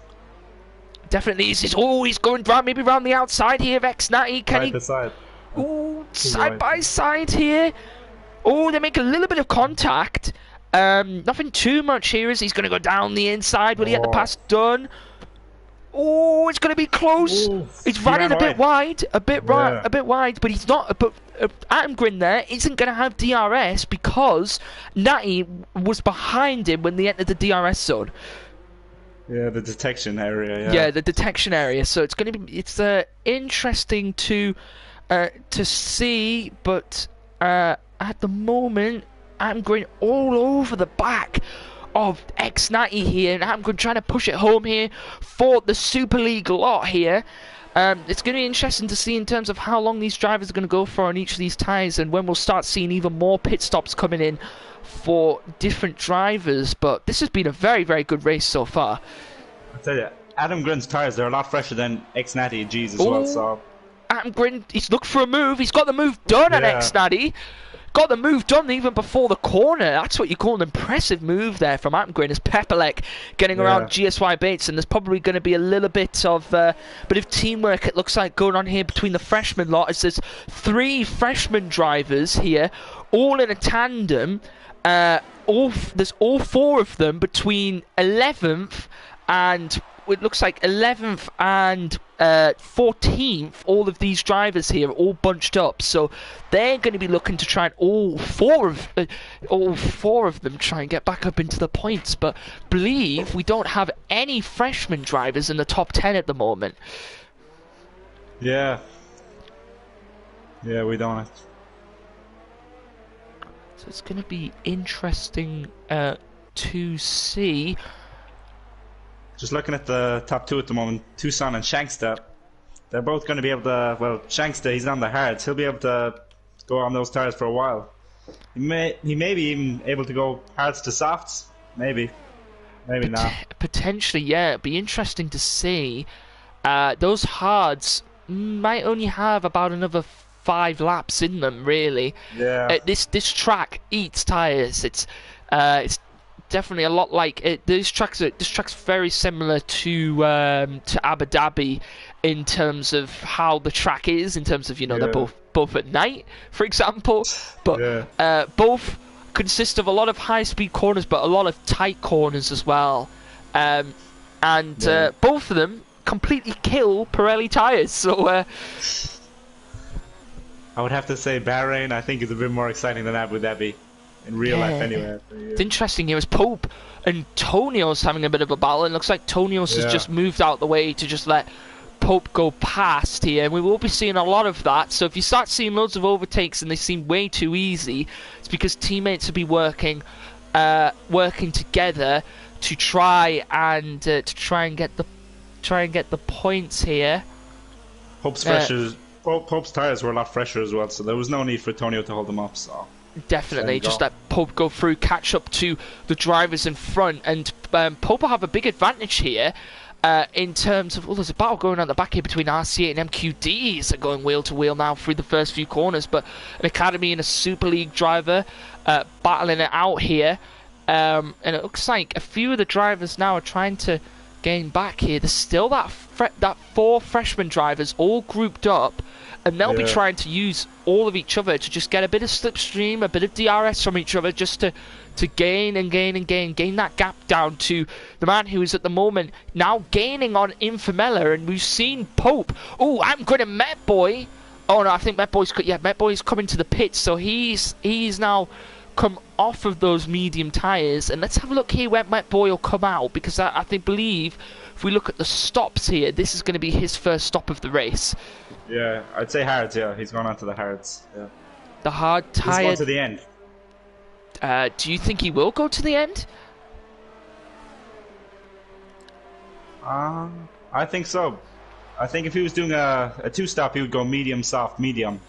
Definitely, he's going round, maybe round the outside here of X-Natty. Can he? Ooh, side by side here. Oh, they make a little bit of contact. Nothing too much here, as he's going to go down the inside. Will he get the pass done? Oh, it's going to be close. He's running a bit wide, a bit wide, but he's not. But Atom Grin there isn't going to have DRS, because Natty was behind him when they entered the DRS zone. Yeah, the detection area. Yeah, the detection area. So it's going to be interesting to see, but at the moment I'm going all over the back of X-Natty here, and I'm going trying to push it home here for the Super League lot here. It's going to be interesting to see in terms of how long these drivers are going to go for on each of these tyres, and when we'll start seeing even more pit stops coming in for different drivers. But this has been a very, very good race so far. I tell you, Adam Grin's tyres, they're a lot fresher than X-Natty and G's as well. So Adam Grin, he's looked for a move. He's got the move done on X-Natty. got the move done even before the corner. That's what you call an impressive move there from Atmgren, as Pepelek getting around GSY Bates, and there's probably going to be a little bit of teamwork, it looks like, going on here between the freshman lot, as there's 3 freshman drivers here, all in a tandem. There's all 4 of them between 11th and it looks like 11th and 14th. All of these drivers here are all bunched up, so they're going to be looking to try and all four of them try and get back up into the points. But believe we don't have any freshman drivers in the top 10 at the moment. Yeah, we don't. So it's going to be interesting to see. Just looking at the top 2 at the moment, Tucson and Shanksta, they're both going to be able to, well, Shanksta, he's on the hards. He'll be able to go on those tires for a while. He may be even able to go hards to softs. Maybe not. Potentially, yeah. It'd be interesting to see. Those hards might only have about another 5 laps in them, really. Yeah. This track eats tires. It's definitely a lot like it. This track's very similar to Abu Dhabi in terms of how the track is, in terms of they're both at night, for example, but both consist of a lot of high-speed corners, but a lot of tight corners as well, and both of them completely kill Pirelli tires. So I would have to say Barhain, I think, is a bit more exciting than Abu Dhabi. In real life, anyway. It's interesting here as Pope and Tonios having a bit of a battle. It looks like Tonios has just moved out the way to just let Pope go past here. And we will be seeing a lot of that. So if you start seeing loads of overtakes and they seem way too easy, it's because teammates will be working together to try and get the points here. Pope's tires were a lot fresher as well, so there was no need for Tonio to hold them up. So. Definitely, just let Pope go through, catch up to the drivers in front, and Pope will have a big advantage here in terms of, there's a battle going on at the back here between RC8 and MQDs are going wheel to wheel now through the first few corners, but an Academy and a Super League driver battling it out here, and it looks like a few of the drivers now are trying to gain back here. There's still that 4 freshman drivers all grouped up, and they'll be trying to use all of each other to just get a bit of slipstream, a bit of DRS from each other, just to gain that gap down to the man who is at the moment now gaining on Infamella. And we've seen Pope. Oh, I'm going to Met Boy. Oh no, I think Met Boy's coming to the pits, so he's now come off of those medium tyres. And let's have a look here where Met Boy will come out, because I believe if we look at the stops here, this is going to be his first stop of the race. Yeah, I'd say hards. Yeah, he's gone on to the hards. Yeah, the hard tyre. He's gone to the end. Do you think he will go to the end? I think so. I think if he was doing a 2-stop, he would go medium, soft, medium.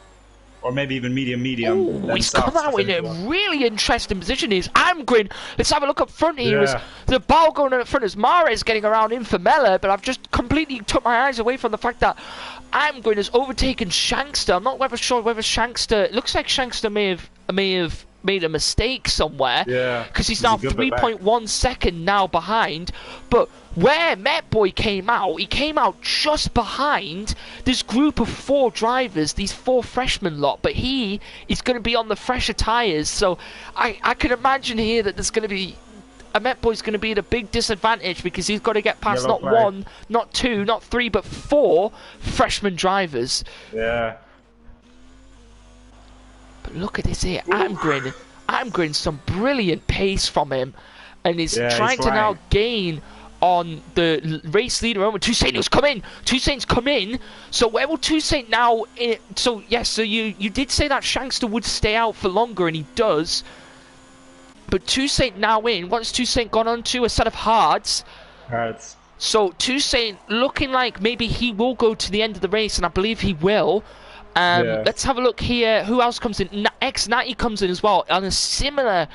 Or maybe even medium. Ooh, he's come out in a really interesting position. He's Amgrin. Let's have a look up front here. As the ball going in front as Mares getting around Infamella, but I've just completely took my eyes away from the fact that Amgrin has overtaken Shankster. I'm not sure whether Shankster. It looks like Shankster may have made a mistake somewhere. Yeah. Because he's now 3.1 second now behind. But where Met Boy came out, he came out just behind this group of 4 drivers, these 4 freshmen lot. But he is going to be on the fresher tyres. So I can imagine here that there's going to be Met Boy's going to be at a big disadvantage, because he's got to get past not 1, not 2, not 3, but 4 freshman drivers. Yeah. But look at this here, Amgrin, some brilliant pace from him, and he's trying to now gain on the race leader. Toussaint's come in. So where will Toussaint now? So you did say that Shankster would stay out for longer, and he does. But Toussaint now in. What has Toussaint gone on to? A set of hards. So Toussaint looking like maybe he will go to the end of the race, and I believe he will. Let's have a look here. Who else comes in? X90 comes in as well on a similar,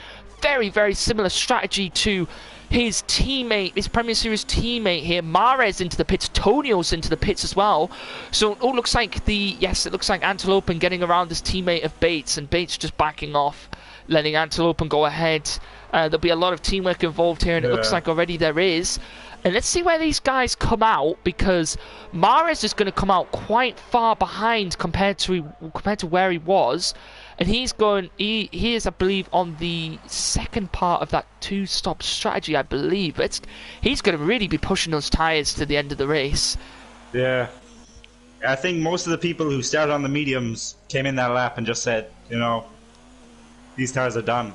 very, very similar strategy to his teammate, his Premier Series teammate here, Mares, into the pits. Tonio's into the pits as well. So it looks like it looks like Antelope getting around his teammate of Bates, and Bates just backing off, letting Antelope go ahead. There'll be a lot of teamwork involved here, and it looks like already there is. And let's see where these guys come out, because Mares is going to come out quite far behind compared to where he was. And he's going, he is, I believe, on the second part of that two-stop strategy, I believe. He's going to really be pushing those tyres to the end of the race. Yeah. I think most of the people who started on the mediums came in that lap and just said, you know, these tyres are done.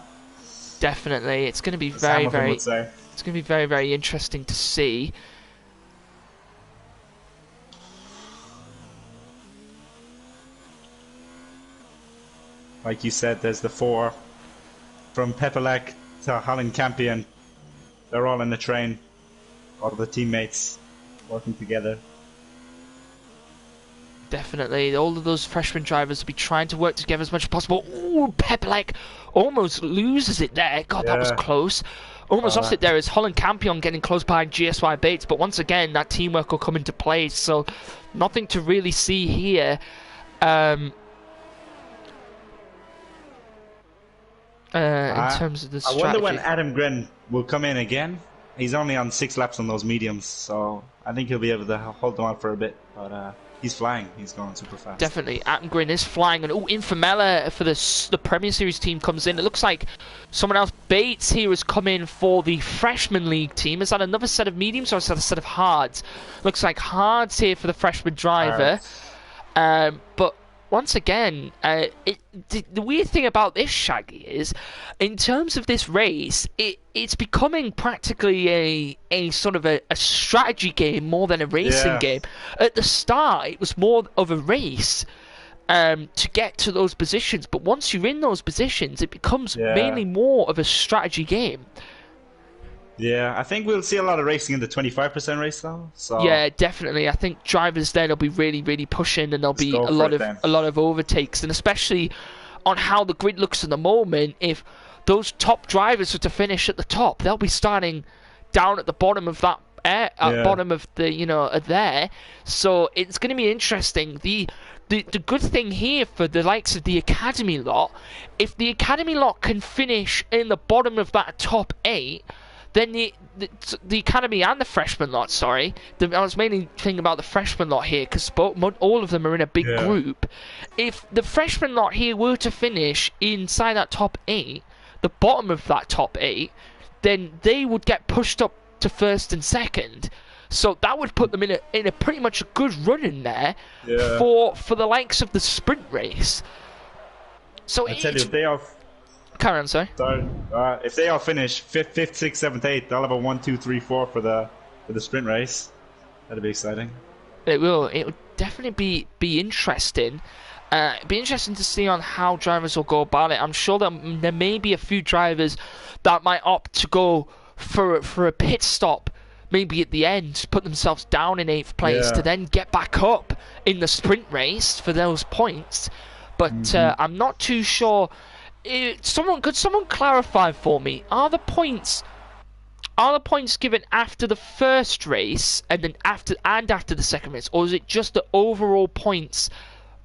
Definitely. It's going to be As Hamilton would it's say. going to be very, very interesting to see. Like you said, there's the 4 from Pepelec to Holland Campion. They're all in the train. All the teammates working together. Definitely. All of those freshman drivers will be trying to work together as much as possible. Ooh, Pepelec almost loses it there. God, that was close. Almost lost it there as Holland Campion getting close behind GSY Bates. But once again, that teamwork will come into play. So nothing to really see here. In terms of the strategy. I wonder when Adam Gren will come in again. He's only on 6 laps on those mediums, so I think he'll be able to hold them on for a bit. But he's flying. He's going super fast. Definitely. Adam Gren is flying. And Infamella for the Premier Series team comes in. It looks like someone else, Bates, here has come in for the Freshman League team. Is that another set of mediums or is that a set of hards? Looks like hards here for the freshman driver. But once again, the weird thing about this, Shaggy, is in terms of this race, it's becoming practically a sort of a strategy game more than a racing game. At the start, it was more of a race to get to those positions, but once you're in those positions, it becomes mainly more of a strategy game. Yeah, I think we'll see a lot of racing in the 25% race though. So yeah, definitely. I think drivers then will be really, really pushing, and there'll be a lot of overtakes, and especially on how the grid looks at the moment. If those top drivers are to finish at the top, they'll be starting down at the bottom of that bottom of the there. So it's going to be interesting. The good thing here for the likes of the Academy lot, if the Academy lot can finish in the bottom of that top 8. Then the Academy and the freshman lot, I was mainly thinking about the freshman lot here, because all of them are in a big group. If the freshman lot here were to finish inside that top 8, the bottom of that top 8, then they would get pushed up to first and second. So that would put them in a pretty much a good run in there for the likes of the sprint race. So I tell you, they are. Carry on, sorry. If they all finish 5th, 6th, 7th, 8th, they'll have a 1, 2, 3, 4 for the sprint race. That'll be exciting. It will. It will definitely be interesting. It'd be interesting to see on how drivers will go about it. I'm sure that there may be a few drivers that might opt to go for a pit stop, maybe at the end, put themselves down in 8th place to then get back up in the sprint race for those points. But I'm not too sure. Could someone clarify for me? Are the points given after the first race and then after the second race, or is it just the overall points?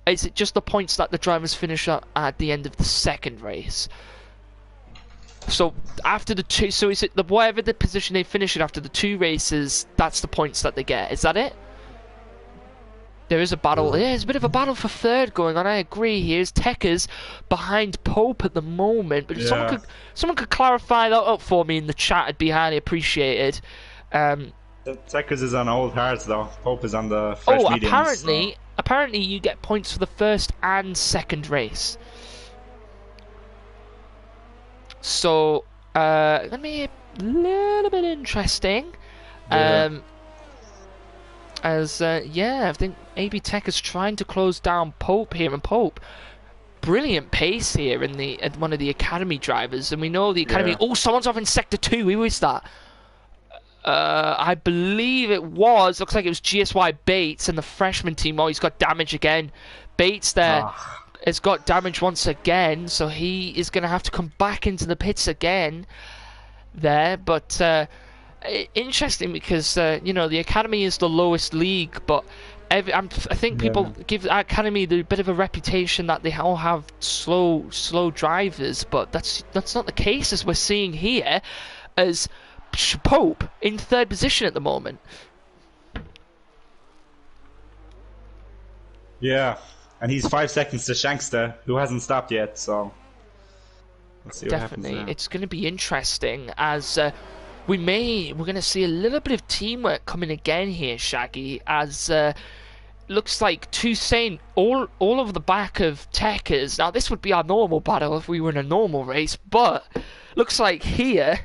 Is it just the points that the drivers finish at the end of the second race? So after the two, so is it whatever the position they finish in after the 2 races? That's the points that they get. Is that it? There is a battle. Yeah, there's a bit of a battle for third going on. I agree. Here's Tekers behind Pope at the moment. But if someone could clarify that up for me in the chat, it'd be highly appreciated. Tekers is on old hards though. Pope is on the fresh mediums. Apparently you get points for the first and second race. So let me a little bit interesting. I think AB Tech is trying to close down Pope here, and Pope, brilliant pace here in one of the Academy drivers, and we know the Academy. Oh, someone's off in Sector 2. Who is that? I believe it looks like it was GSY Bates and the freshman team. Oh, he's got damage again. Bates there has got damage once again, so he is going to have to come back into the pits again. there, but interesting because you know, the academy is the lowest league, but I think people give the academy the bit of a reputation that they all have slow drivers, but that's not the case as we're seeing here, as Pope in third position at the moment. Yeah, and he's 5 seconds to Shankster, who hasn't stopped yet, so let's see what Definitely, happens there. it's going to be interesting as we're going to see a little bit of teamwork coming again here, Shaggy, as looks like Toussaint all over the back of Techers. Now this would be our normal battle if we were in a normal race, but looks like here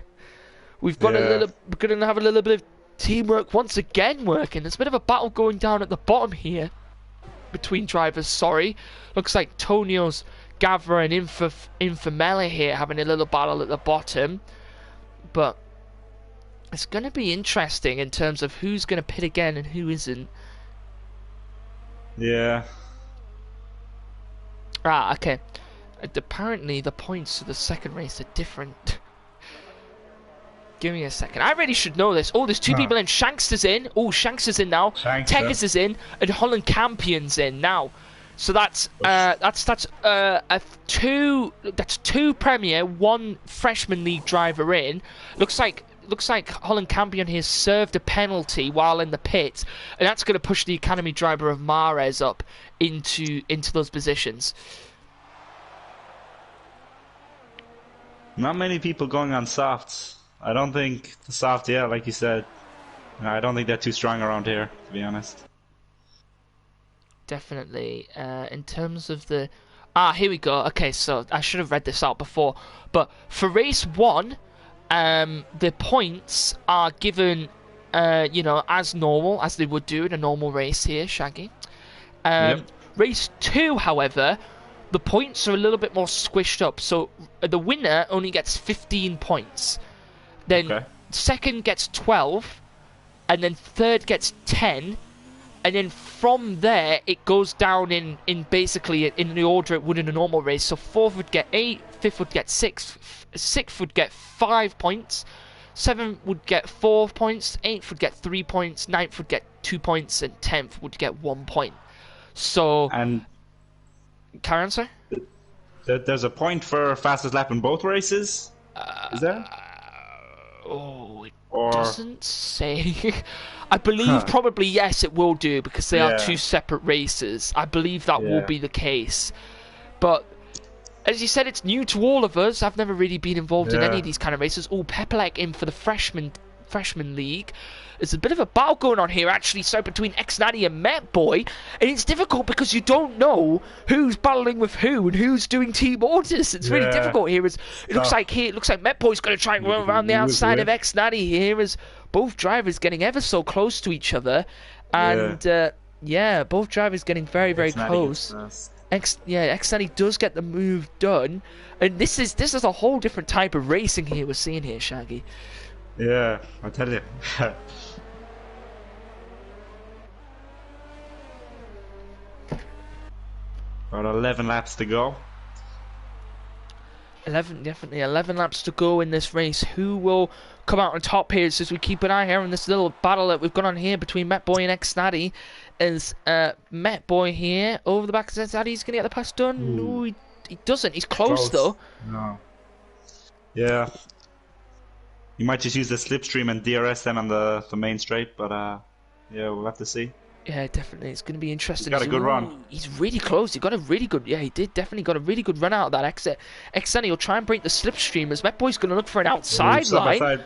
we're going to have a little bit of teamwork once again working. There's a bit of a battle going down at the bottom here between drivers. Sorry, looks like Tonio's Gavra and Infamela here having a little battle at the bottom, but it's going to be interesting in terms of who's going to pit again and who isn't. Yeah. Ah, okay. Apparently the points for the second race are different. Give me a second. I really should know this. Oh, there's two people in. Shanks is in. Oh, Shanks is in now. Tekis is in, and Holland Campion's in now. So that's two Premier, one freshman league driver in. Looks like Holland Campion here served a penalty while in the pit, and that's going to push the academy driver of Mares up into those positions. Not many people going on softs. I don't think the soft, yeah, like you said, I don't think they're too strong around here, to be honest. Definitely. In terms of the... here we go. Okay, so I should have read this out before. But for race 1, the points are given, you know, as normal, as they would do in a normal race here, Shaggy. Yep. Race 2, however, the points are a little bit more squished up. So the winner only gets 15 points. Then second gets 12, and then third gets 10, and then from there it goes down in basically in the order it would in a normal race. So fourth would get 8, fifth would get 6, sixth would get 5 points, seventh would get 4 points, eighth would get 3 points, ninth would get 2 points, and 10th would get 1 point. So and carry on, sir. There's a point for fastest lap in both races. Is there? Oh, it doesn't say. I believe probably yes, it will do, because they are two separate races. I believe that will be the case. But as you said, it's new to all of us. I've never really been involved in any of these kind of races. Oh, Pepelek in for the freshman league. There's a bit of a battle going on here, actually, so between X-Natty and Met Boy, and it's difficult because you don't know who's battling with who and who's doing team orders. It's really difficult here. It looks like Met Boy's going to try and run around the outside of X-Natty here, as both drivers getting ever so close to each other, and both drivers getting very, very close. X-Natty does get the move done, and this is a whole different type of racing here we're seeing here, Shaggy. Yeah, I tell you. About 11 laps to go. 11 laps to go in this race. Who will come out on top here? As we keep an eye here on this little battle that we've got on here between Met Boy and X-Natty. Is Met Boy here over the back of X-Natty? He's going to get the pass done? No, he doesn't. He's close though. No. Yeah. You might just use the slipstream and DRS then on the main straight, but yeah, we'll have to see. Yeah, definitely. It's going to be interesting. He's got a good run. He's really close. He got a really good... Yeah, he did definitely got a really good run out of that exit. X-Natty will try and break the slipstream as Met Boy's going to look for an outside line.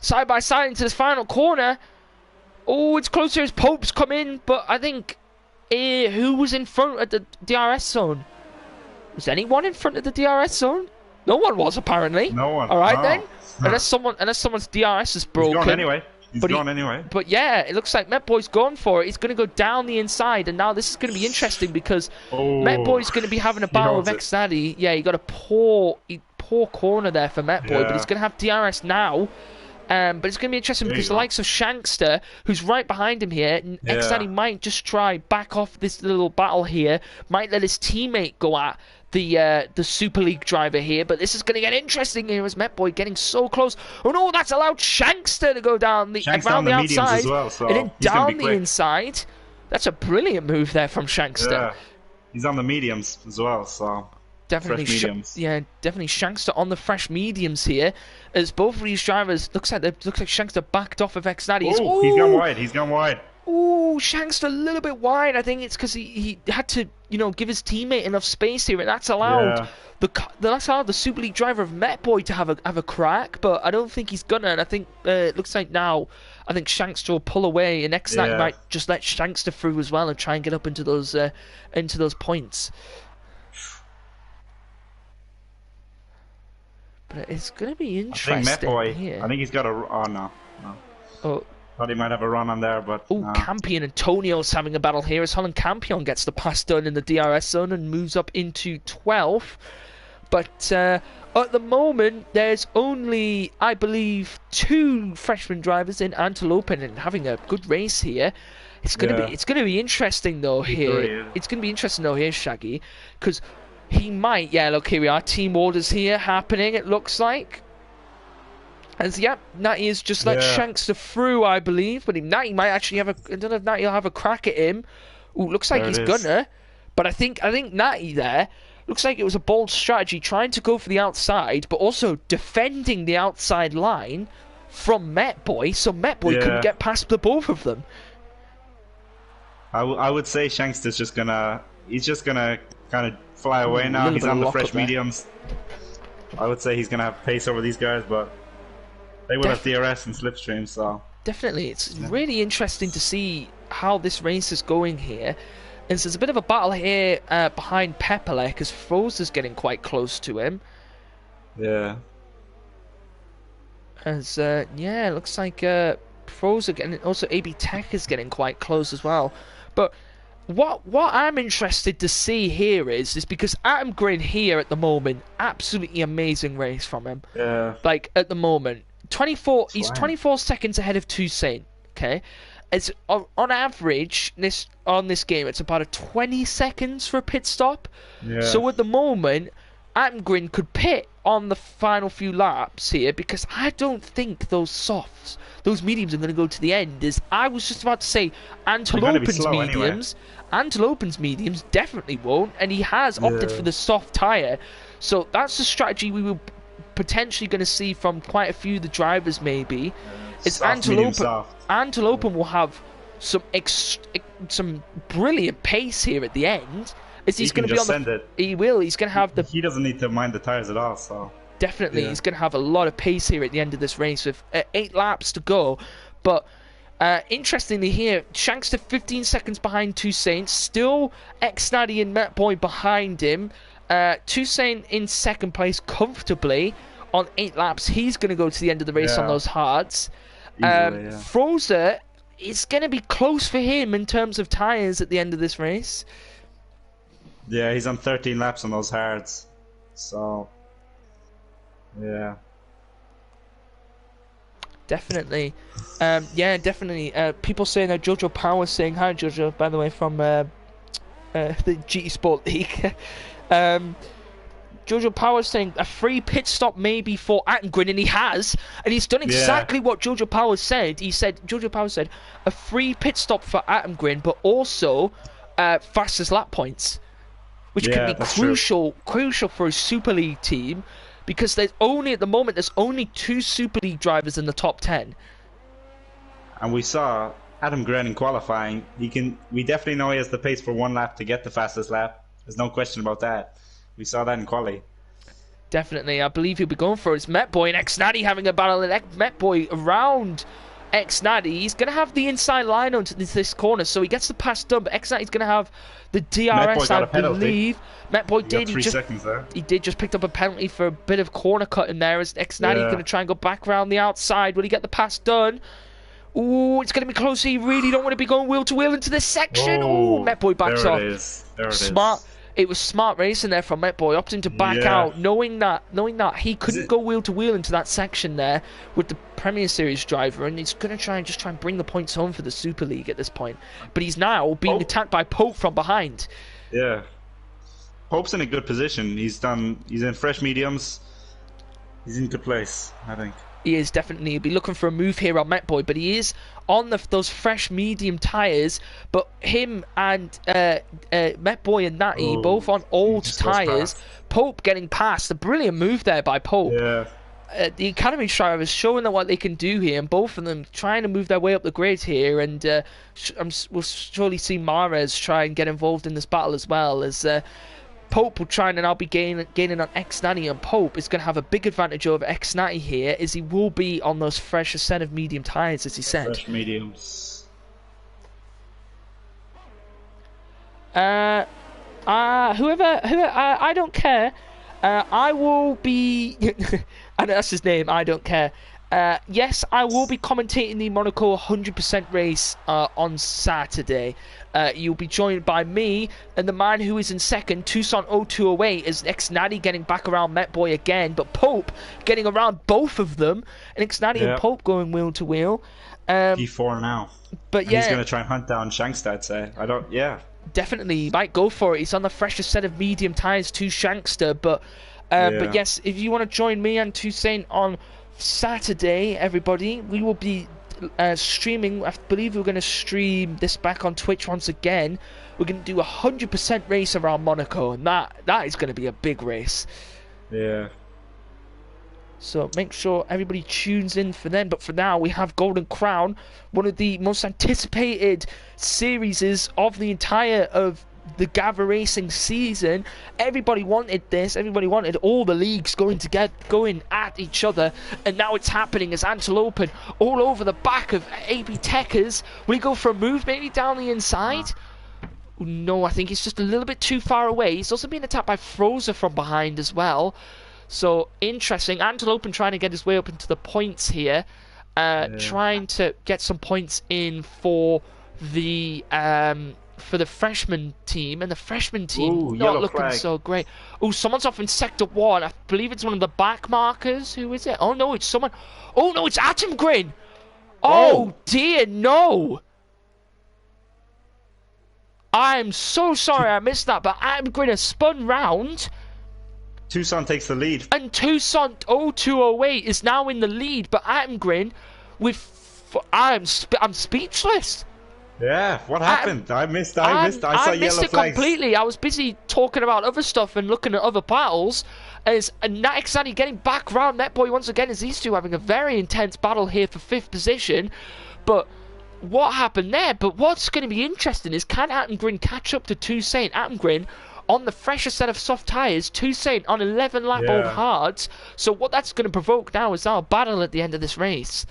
Side by side into this final corner. Oh, it's closer as Pope's come in, but I think... who was in front at the DRS zone? Was anyone in front of the DRS zone? No one was, apparently. No one. Alright then. Unless someone's DRS is broken. He's gone anyway. He's gone anyway. But yeah, it looks like Met Boy's gone for it. He's going to go down the inside, and now this is going to be interesting because Met Boy's going to be having a battle with X-Natty. Yeah, he got a poor corner there for Met Boy, but he's going to have DRS now. But it's going to be interesting because the likes of Shankster, who's right behind him here, Xnati might just try back off this little battle here, might let his teammate go at the Super League driver here, but this is going to get interesting here as Metboy getting so close. Oh no, that's allowed Shankster to go down around the outside, well, so and then down the inside. That's a brilliant move there from Shankster. Yeah, he's on the mediums as well, so definitely, fresh mediums. Definitely Shankster on the fresh mediums here, as both of these drivers looks like Shankster backed off of Xnati. Oh, he's gone wide. He's gone wide. Ooh, Shankster a little bit wide. I think it's because he had to, give his teammate enough space here, and that's allowed the Super League driver of Metboy to have a crack. But I don't think he's gonna. And I think it looks like now, I think Shankster will pull away, and Xnati might just let Shankster through as well and try and get up into those points. But it's going to be interesting here. I think he's got a... Oh, no. Oh. Thought he might have a run on there, but... Oh, no. Campion and Antonio's having a battle here as Holland Campion gets the pass done in the DRS zone and moves up into 12th. But at the moment, there's only, I believe, 2 freshman drivers in Antelope and having a good race here. It's going to be interesting, though, here. It's going to be interesting, though, here, Shaggy, because... He might, look, here we are, team orders here happening, it looks like. As, Natty has just let Shankster through, I believe, but Natty might actually have I don't know if Natty will have a crack at him. Ooh, looks like he's gonna, but I think Natty there, looks like it was a bold strategy, trying to go for the outside, but also defending the outside line from Metboy, so Metboy couldn't get past the both of them. I would say Shankster's just gonna kind of fly away now. He's on the fresh mediums. I would say he's going to have pace over these guys, but they will have DRS and slipstream, so... Definitely. It's really interesting to see how this race is going here. And so there's a bit of a battle here behind Pepele, because Froza's getting quite close to him. Yeah. As, it looks like Froza getting... Also, AB Tech is getting quite close as well. But... What I'm interested to see here is because Atom Grin here at the moment, absolutely amazing race from him. Yeah. Like at the moment, he's 24 seconds ahead of Toussaint. Okay, it's on average on this game, it's about 20 seconds for a pit stop. Yeah. So at the moment, Atom Grin could pit on the final few laps here because I don't think those mediums are going to go to the end. As I was just about to say, Antelope's mediums. Anyway. Antelope's mediums definitely won't, and he has opted for the soft tyre. So that's the strategy we were potentially going to see from quite a few of the drivers, maybe. It's Antelope will have some brilliant pace here at the end. He's going to be on the. He will. He's going to have the. He doesn't need to mind the tyres at all. So definitely, he's going to have a lot of pace here at the end of this race with 8 laps to go, but. Interestingly here, Shankster 15 seconds behind Toussaint, still Xnati and Metboy behind him. Toussaint in second place comfortably on 8 laps. He's going to go to the end of the race on those hards. Froza, it's going to be close for him in terms of tyres at the end of this race. Yeah, he's on 13 laps on those hards. So, yeah. Definitely. Definitely. People saying that Jojo Power saying hi, Jojo, by the way, from the GT Sport League. Jojo Power saying a free pit stop maybe for Attengrin, and he has, and he's done exactly what Jojo Power said. Jojo Power said a free pit stop for Attengrin, but also fastest lap points, which can be crucial for a Super League team. Because at the moment, there's only 2 Super League drivers in the top 10. And we saw Adam Gren in qualifying. We definitely know he has the pace for 1 lap to get the fastest lap. There's no question about that. We saw that in quali. Definitely, I believe he'll be going for it. It's Metboy and Xnati having a battle. And Metboy around Xnati. He's going to have the inside line onto this corner, so he gets the pass done. But Xnati's going to have the DRS, I believe. Metboy did. He did just picked up a penalty for a bit of corner cutting there. As Xnati's going to try and go back around the outside. Will he get the pass done? Ooh, it's going to be close. You really don't want to be going wheel to wheel into this section. Ooh, Metboy backs off. There it is. Smart. it was smart racing there from Met Boy, opting to back out, knowing that he couldn't go wheel to wheel into that section there with the Premier Series driver, and he's going to try and bring the points home for the Super League at this point. But he's now being attacked by Pope from behind. Yeah. Pope's in a good position. He's in fresh mediums. He's in good place, I think. He is definitely. He'll be looking for a move here on Met Boy, but he is on those fresh medium tyres. But him and Met Boy and Natty both on old tyres. Pope getting past. A brilliant move there by Pope. Yeah. The Academy drivers showing them what they can do here, and both of them trying to move their way up the grid here. And we'll surely see Mares try and get involved in this battle as well, as Pope will try and now be gaining on X-Natty, and Pope is going to have a big advantage over X-Natty here, as he will be on those fresher set of medium tyres, as he said. Fresh mediums. Whoever, I don't care. I will be, and that's his name, I don't care. Yes, I will be commentating the Monaco 100% race on Saturday. You'll be joined by me and the man who is in second, Tucson 0208, as X-Natty getting back around Met Boy again, but Pope getting around both of them, and X-Natty and Pope going wheel to wheel. P4 now. But and he's going to try and hunt down Shankster, I'd say. Definitely, he might go for it. He's on the freshest set of medium tyres to Shankster, but yes, if you want to join me and Toussaint on Saturday, everybody, we will be streaming. I believe we're going to stream this back on Twitch once again. We're going to do a 100% race around Monaco, and that is going to be a big race. Yeah. So make sure everybody tunes in for them. But for now, we have Golden Crown, one of the most anticipated series of the entire of the Gavra racing season. Everybody wanted this. Everybody wanted all the leagues going at each other, and now it's happening as Antelope all over the back of AB Techers. Will he go for a move maybe down the inside? No, I think he's just a little bit too far away. He's also being attacked by Frozer from behind as well. So interesting. Antelope trying to get his way up into the points here, trying to get some points in for the freshman team, and the freshman team not looking so great. Oh, someone's off in sector 1. I believe it's one of the back markers. Who is it? Oh no, it's someone. Oh no, it's Atomgrin. Oh dear, no. I'm so sorry I missed that, but Atomgrin has spun round. Tucson takes the lead. And Tucson 0208 is now in the lead, but Atomgrin I'm speechless. Yeah, what happened? I saw missed yellow it flags completely. I was busy talking about other stuff and looking at other battles. As X-Natty getting back round Met Boy once again, as these two having a very intense battle here for 5th position. But what happened there? But what's going to be interesting is, can Atomgrin catch up to Toussaint? Atomgrin on the fresher set of soft tyres, Toussaint on 11 lap old hards. So what that's going to provoke now is our battle at the end of this race.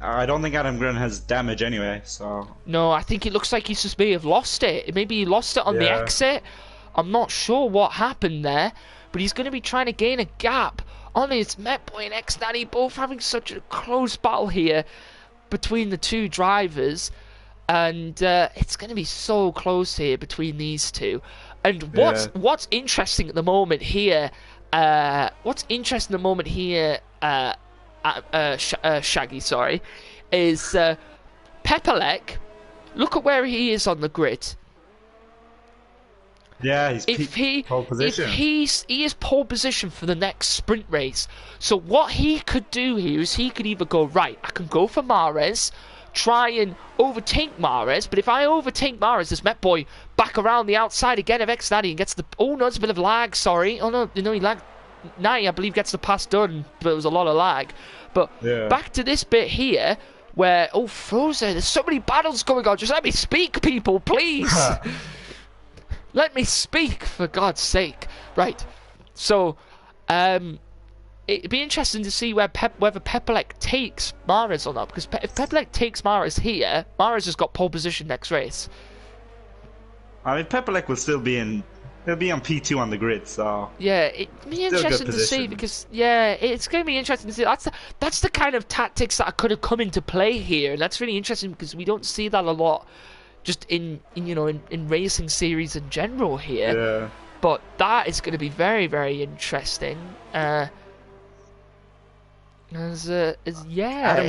I don't think Atomgrin has damage anyway, so... No, I think it looks like he just may have lost it. Maybe he lost it on the exit. I'm not sure what happened there, but he's going to be trying to gain a gap on his Met Boy and X-Natty, both having such a close battle here between the two drivers. And it's going to be so close here between these two. And what's interesting at the moment here, Shaggy, sorry, is Pepelec. Look at where he is on the grid. Yeah, he's pole position. He is pole position for the next sprint race. So what he could do here is he could either go, right, I can go for Mares, try and overtake Mares, but if I overtake Mares, there's Met Boy back around the outside again of X-Natty and gets the... Oh no, it's a bit of lag, sorry. Oh no, he lagged. Natty, I believe, gets the pass done, but it was a lot of lag. But back to this bit here, where... Oh, Frozen, there's so many battles going on. Just let me speak, people, please. Let me speak, for God's sake. Right, so... it'd be interesting to see whether Pepelec takes Mares or not, because if Pepelec takes Mares here, Mares has got pole position next race. I mean, Pepelec will still be in... He'll be on P2 on the grid, so... Yeah, it'd be interesting to see, because... Yeah, it's going to be interesting to see. That's the kind of tactics that could have come into play here, and that's really interesting, because we don't see that a lot just in racing series in general here. Yeah. But that is going to be very, very interesting. Adam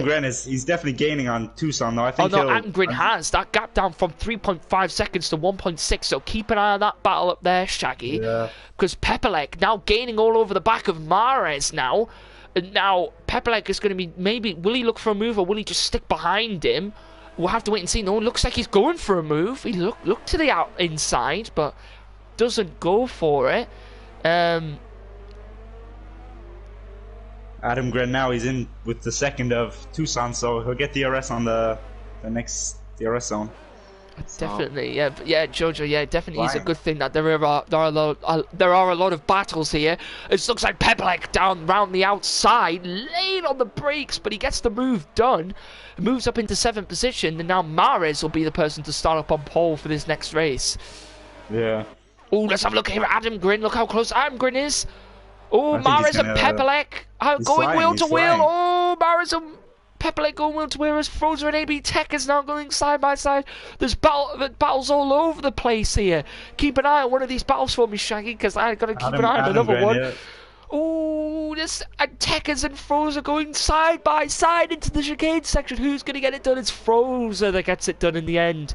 Gren he's definitely gaining on Tucson though. I think. Oh no, Adam Gren has that gap down from 3.5 seconds to 1.6. So keep an eye on that battle up there, Shaggy. Yeah. Because Pepelec now gaining all over the back of Mares now. And now Pepelec is going to be will he look for a move or will he just stick behind him? We'll have to wait and see. No, it looks like he's going for a move. He looked to the inside, but doesn't go for it. Adam Gren now he's in with the second of Tucson, so he'll get DRS on the next DRS zone. Definitely, yeah, Jojo, yeah, definitely is a good thing that there are a lot of battles here. It looks like Pepelec down round the outside, late on the brakes, but he gets the move done, moves up into 7th position, and now Mares will be the person to start up on pole for this next race. Yeah. Oh, let's have a look here at Adam Gren. Look how close Adam Gren is. Oh, Mares and Pepelec going wheel to wheel. Oh, Mares and Pepelec going wheel to wheel as Frozer and AB Tech is now going side by side. There's battles all over the place here. Keep an eye on one of these battles for me, Shaggy, because I've got to keep an eye on another one. Yeah. Oh, this Techers and Frozer going side by side into the chicane section. Who's going to get it done? It's Frozer that gets it done in the end.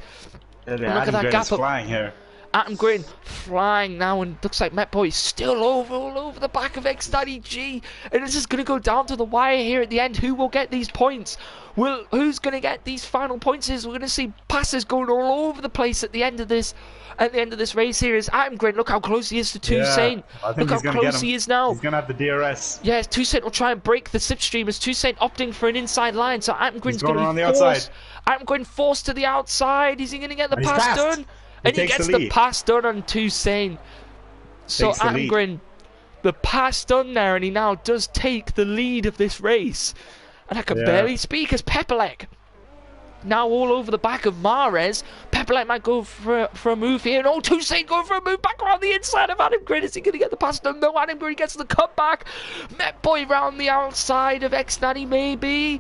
Yeah, look at that gap flying here. Adam Gren flying now, and looks like Met Boy still all over the back of X90G, and this is going to go down to the wire here at the end. Who will get these points? Who's going to get these final points? We're going to see passes going all over the place at the end of this. At the end of this race here is Adam Gren. Look how close he is to Toussaint. Look how close he is now. He's going to have the DRS. Yeah, Toussaint will try and break the slipstream as Toussaint opting for an inside line. So Adam Gren's going to be forced. Adam Gren forced to the outside. Is he going to get the pass done? And he gets the pass done on Toussaint. So Adam Gren, the pass done there, and he now does take the lead of this race. And I can barely speak as Pepelec. Now all over the back of Mares. Pepelec might go for a move here. No, Toussaint going for a move back around the inside of Adam Gren. Is he going to get the pass done? No, Adam Gren gets the cutback. Met Boy round the outside of X90 maybe.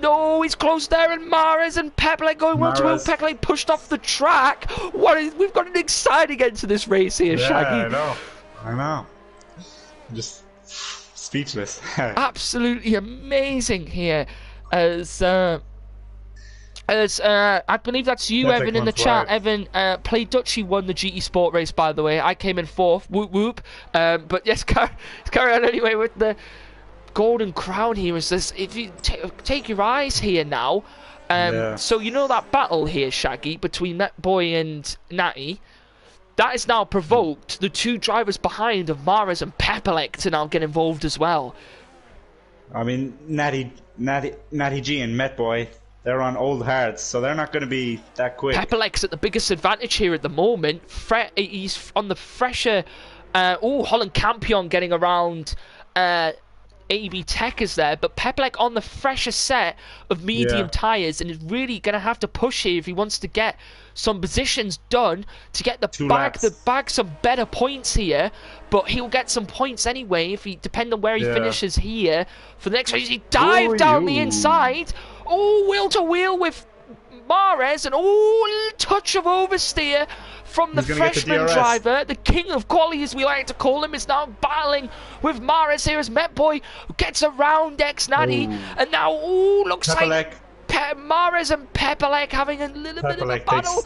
No, he's close there, and Mares and Pepelec going well to wheel. Pepelec pushed off the track. We've got an exciting end to this race here, Shaggy. I know. I'm just speechless. Absolutely amazing here. As I believe that's you, Evan, in the chat. Evan, Play Dutchy won the GT Sport race, by the way. I came in 4th. Whoop whoop. But yes, carry on anyway with the golden crown here. Is this, if you take your eyes here now, so you know that battle here, Shaggy, between Met Boy and Natty, that has now provoked the two drivers behind of Mares and Pepelec to now get involved as well. I mean, Natty G and Met Boy, they're on old hards, so they're not going to be that quick. Pepelec's at the biggest advantage here at the moment. He's on the fresher. Holland Campion getting around. AB Tech is there, but Pepelec on the fresher set of medium tyres, and is really going to have to push here if he wants to get some positions done to get the bag some better points here. But he'll get some points anyway if he depend on where he finishes here for the next race. He dived down the inside. Wheel to wheel with Mares, and touch of oversteer from the freshman driver. The king of quality, as we like to call him, is now battling with Mares here as Met Boy gets around X90, and now looks like Mares and Pepelec having a little bit of a battle.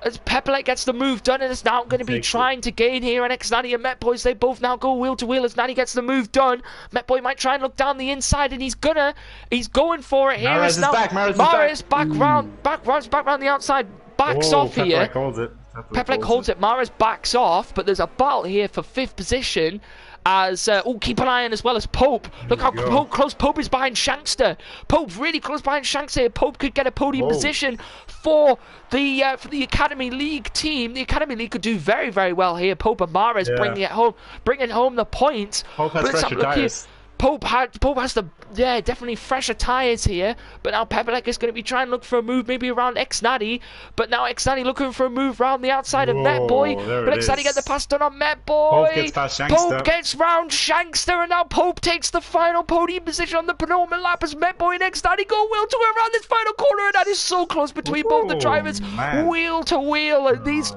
As Pepelec gets the move done, and is now going to be trying to gain here on X90 and Met Boys. They both now go wheel to wheel as Natty gets the move done. Met Boy might try and look down the inside, and he's going for it here. Mares is back round the outside, backs off here. Pepelec holds it. Mares backs off, but there's a battle here for 5th position. As keep an eye on as well as Pope. Look how close Pope is behind Shankster. Pope really close behind Shankster. Pope could get a podium position for the Academy League team. The Academy League could do very, very well here. Pope and Mares bringing home the points. Pope has fresher tires. Pope has the yeah, definitely fresher tyres here. But now Pepelec is going to be trying to look for a move maybe around X-Natty. But now X-Natty looking for a move around the outside of Met Boy. But X-Natty get the pass done on Met Boy. Pope gets past Shankster. Pope gets round Shankster, and now Pope takes the final podium position on the penultimate lap as Met Boy and X-Natty go wheel to wheel around this final corner, and that is so close between both the drivers. Man. Wheel to wheel, and these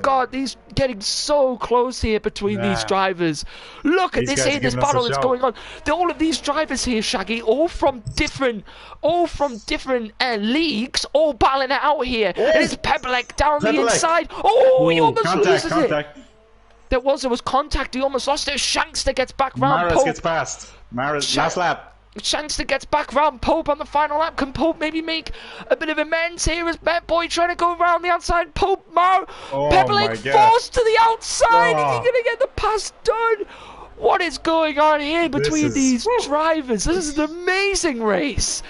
getting so close here between these drivers. Look at this here, this battle that's going on. All of these drivers here, Shaggy, all from different leagues, all battling it out here. And it's Pepelec down the inside. Oh, he almost loses it. There was contact. He almost lost it. Shankster gets back round. Maris gets past. Last lap. Shankster gets back round Pope on the final lap. Can Pope maybe make a bit of amends here as Met Boy trying to go around the outside? Pepelec forced to the outside. Is he going to get the pass done? What is going on here between these drivers? This is an amazing race.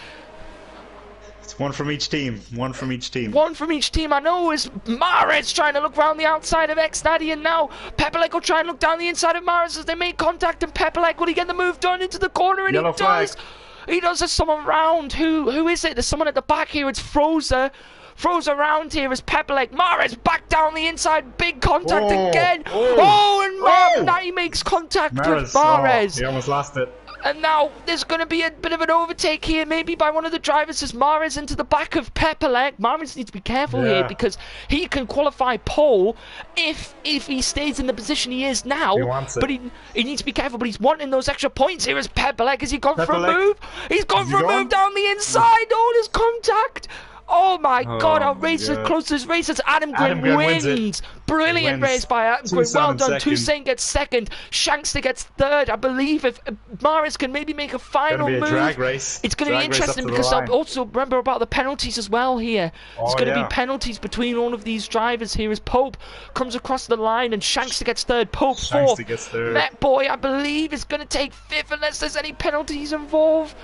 It's one from each team. One from each team. One from each team. I know is Mares trying to look around the outside of X-Natty, and now Pepelec will try and look down the inside of Mares as they make contact, and Pepelec, will he get the move done into the corner? And Yellow he does. flag. He does. There's someone round. Who is it? There's someone at the back here. It's Frozer. Throws around here as Pepelec. Mares back down the inside. Big contact again. And Natty makes contact with Mares. He almost lost it. And now there's going to be a bit of an overtake here, maybe by one of the drivers as Mares into the back of Pepelec. Mares needs to be careful here because he can qualify pole if he stays in the position he is now. He wants it. But he needs to be careful. But he's wanting those extra points here as Pepelec. Has he gone for a move? He's gone for a move down the inside. Oh, there's contact. Oh my God, our race is close to this race as Adam Gwyn wins. Brilliant race by Adam Gwyn. Well done. Toussaint gets second. Shankster gets third. I believe if Maris can maybe make a final move. Drag race. It's going to be interesting because I'll also remember about the penalties as well here. There's going to be penalties between all of these drivers here as Pope comes across the line and Shankster gets third. Pope fourth. Met Boy, I believe, is going to take fifth unless there's any penalties involved.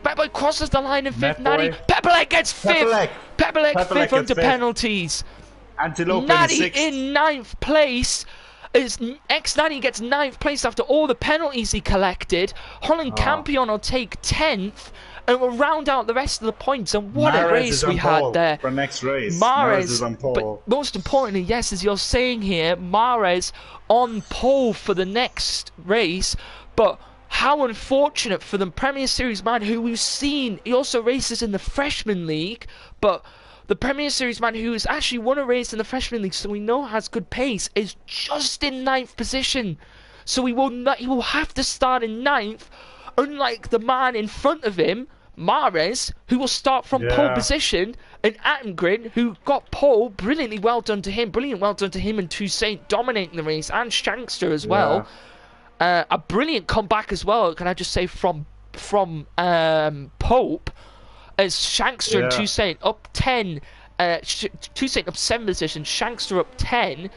Met Boy crosses the line in fifth. Natty. Pepelec gets fifth. Pepelec fifth under penalties. Natty in ninth place. Natty gets ninth place after all the penalties he collected. Holland Campion will take 10th. And we'll round out the rest of the points. And what a race we had there. For next race. Mares is on pole. But most importantly, yes, as you're saying here, Mares on pole for the next race. But how unfortunate for the Premier Series man who we've seen. He also races in the Freshman League, but the Premier Series man who has actually won a race in the Freshman League, so we know has good pace, is just in ninth position. So he will have to start in ninth, unlike the man in front of him, Mares, who will start from pole position, and Attengren, who got pole. Brilliantly well done to him. And Toussaint dominating the race, and Shankster as well. A brilliant comeback as well, can I just say, from Pope, as Shankster and Toussaint up 10, Toussaint up 7 positions, Shankster up 10,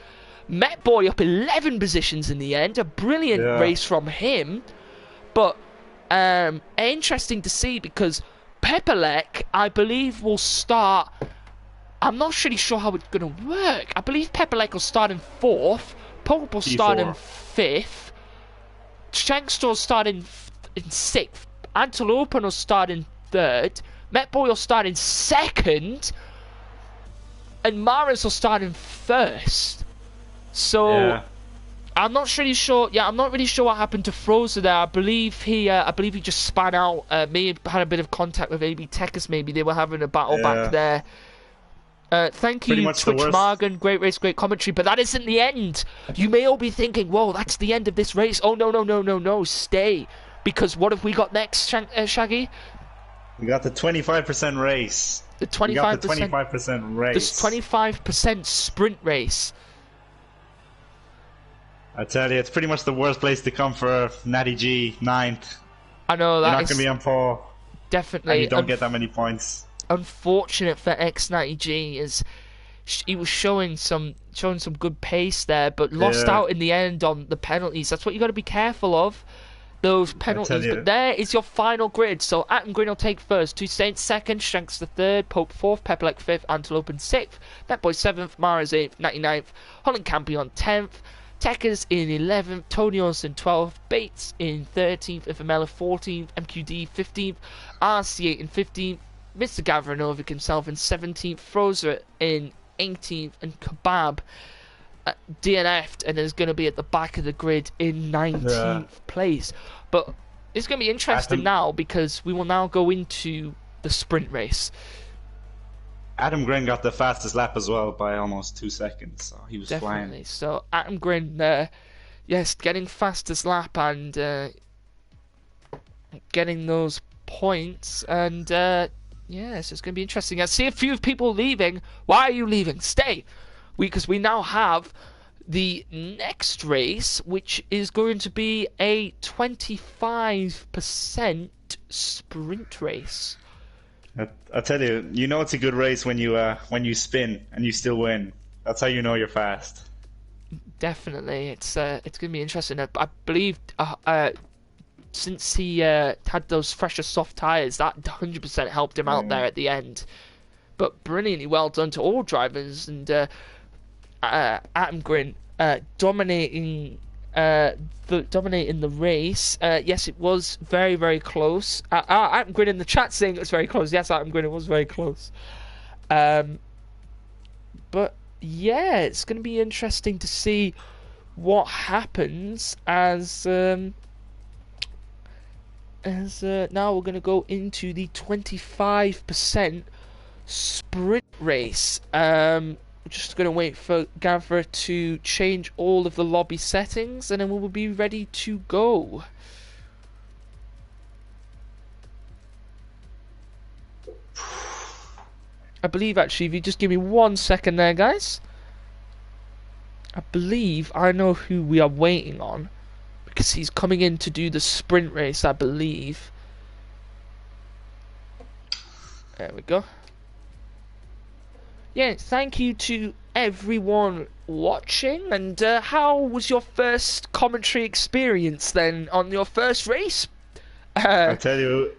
Met Boy up 11 positions in the end. A brilliant race from him, but interesting to see because Pepelec, I believe, will start. I'm not really sure how it's going to work. I believe Pepelec will start in 4th, Pope will start in 5th. Shankster will start in 6th. Antelopen will start in 3rd. Met Boy will start in 2nd. And Maris will start in 1st. So I'm not really sure. Yeah, I'm not really sure what happened to Frozer there. I believe he just span out. May have had a bit of contact with AB Tekis. Maybe they were having a battle back there. Thank you, Twitch Margan. Great race, great commentary. But that isn't the end. You may all be thinking, whoa, that's the end of this race. Oh, no. Stay. Because what have we got next, Shaggy? We got the 25% race. The 25%. The 25% race. The 25% sprint race. I tell you, it's pretty much the worst place to come for Natty G, 9th. I know that. You're not going to be on pole. Definitely. And you don't get that many points. Unfortunate for X90G is he was showing some good pace there, but lost out in the end on the penalties. That's what you got to be careful of, those penalties. But there is your final grid. So Attengren will take first, Toussaint second, Shankster third, Pope fourth, Pepelec fifth, Antelope 6th, Met Boy 7th, Mares 8th, 99th, Holland Campion 10th, Tekka's in 11th, Tonios in 12th, Bates in 13th, Ifamela 14th, MQD 15th, RC8 in 15th, Mr. Gavra Novic himself in 17th, Frozer in 18th, and Kebab DNF'd and is going to be at the back of the grid in 19th place. But it's going to be interesting now because we will now go into the sprint race. Adam Grin got the fastest lap as well by almost 2 seconds, so he was Definitely. flying. So Adam Grin, yes, getting fastest lap and getting those points, and yes, it's going to be interesting. I see a few people leaving. Why are you leaving? Stay, because we now have the next race, which is going to be a 25% sprint race. I tell you, you know it's a good race when you spin and you still win. That's how you know you're fast. Definitely, it's going to be interesting. I believe since he had those fresher soft tyres, that 100% helped him out there at the end. But brilliantly well done to all drivers, and Adam Grin dominating the race. Yes, it was very, very close. Adam Grin in the chat saying it was very close. Yes, Adam Grin, it was very close. But yeah, it's going to be interesting to see what happens as now we're going to go into the 25% sprint race. We're just going to wait for Gavra to change all of the lobby settings, and then we will be ready to go. I believe, actually, if you just give me 1 second there, guys. I believe I know who we are waiting on, because he's coming in to do the sprint race, I believe. There we go. Yeah, thank you to everyone watching. And how was your first commentary experience then on your first race? I tell you,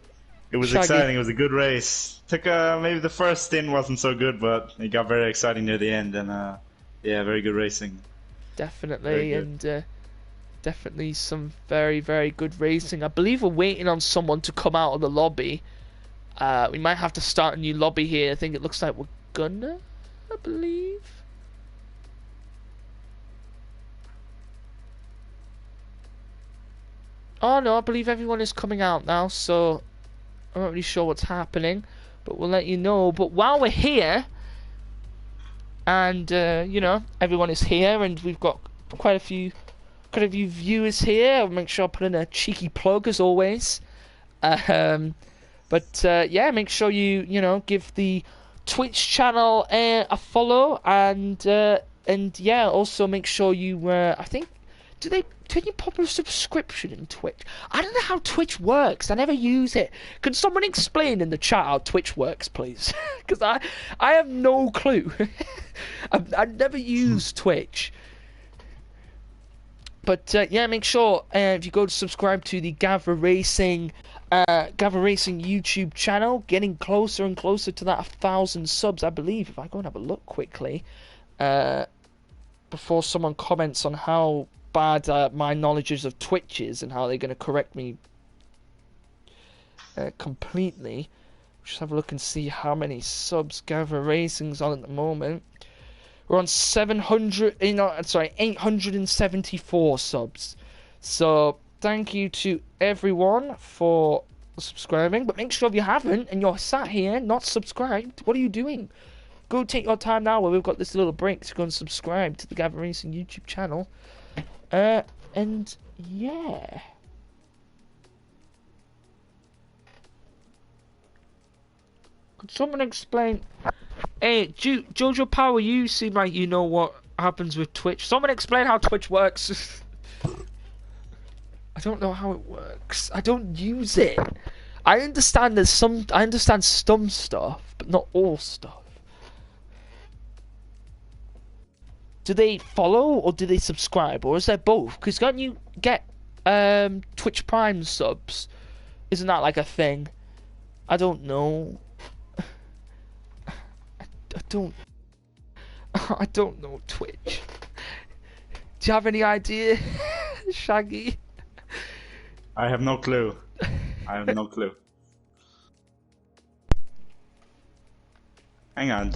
it was Shaggy. exciting. It was a good race. Took maybe the first stint wasn't so good, but it got very exciting near the end. And yeah, very good racing. Definitely, and definitely some very, very good racing. I believe we're waiting on someone to come out of the lobby. We might have to start a new lobby here. I think it looks like we're gonna, I believe. Oh no, I believe everyone is coming out now, so I'm not really sure what's happening, but we'll let you know. But while we're here, and you know, everyone is here, and we've got quite a few viewers here. I'll make sure I put in a cheeky plug as always. But yeah, make sure you know, give the Twitch channel a follow, and yeah, also make sure you I think, can you pop a subscription in Twitch? I don't know how Twitch works. I never use it. Can someone explain in the chat how Twitch works, please? Because I have no clue. I've never used Twitch. But yeah, make sure if you go to subscribe to the Gavra Racing YouTube channel, getting closer and closer to that 1,000 subs, I believe. If I go and have a look quickly, before someone comments on how bad my knowledge is of Twitch is and how they're going to correct me completely. Just have a look and see how many subs Gavra Racing's on at the moment. We're on 874 subs. So thank you to everyone for subscribing. But make sure if you haven't and you're sat here not subscribed, what are you doing? Go take your time now while we've got this little break to go and subscribe to the Gavra Racing YouTube channel. And yeah. Could someone explain? Hey, Jojo Power, you seem like you know what happens with Twitch. Someone explain how Twitch works. I don't know how it works. I don't use it. I understand some stuff, but not all stuff. Do they follow or do they subscribe, or is there both? Because can't you get Twitch Prime subs? Isn't that like a thing? I don't know. I don't know Twitch. you have any idea, Shaggy? I have no clue. I have no clue. Hang on,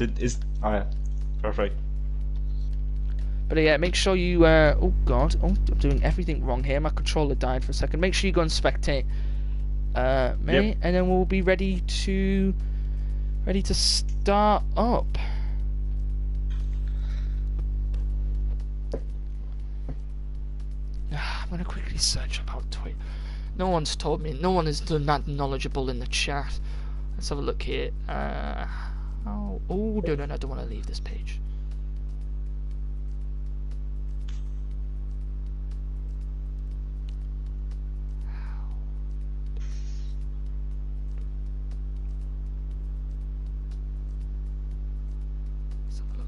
oh yeah, perfect. But yeah, make sure you, oh god, I'm doing everything wrong here, my controller died for a second. Make sure you go and spectate, me, Yep. and then we'll be ready to start up. I'm gonna quickly search about Twitch. No one's told me, no one is that knowledgeable in the chat. Let's have a look here. Oh, no, I don't want to leave this page. Let's have a look.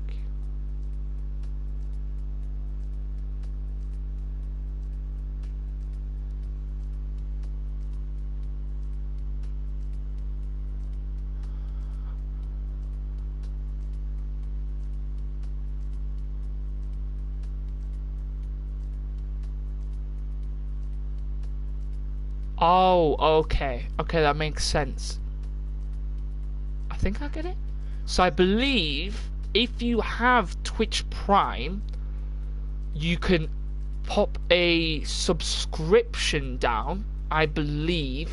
Oh, okay. Okay, that makes sense. I think I get it. So I believe if you have Twitch Prime, you can pop a subscription down, I believe,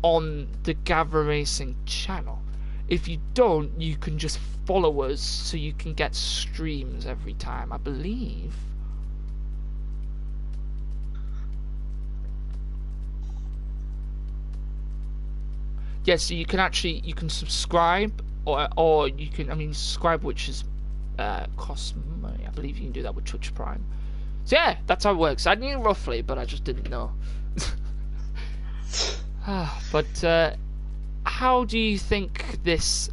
on the Gavra Racing channel. If you don't, you can just follow us so you can get streams every time, I believe. Yeah, so you can subscribe, or you can, subscribe, which is costs money. I believe you can do that with Twitch Prime. So yeah, that's how it works. I knew roughly, but I just didn't know. But how do you think this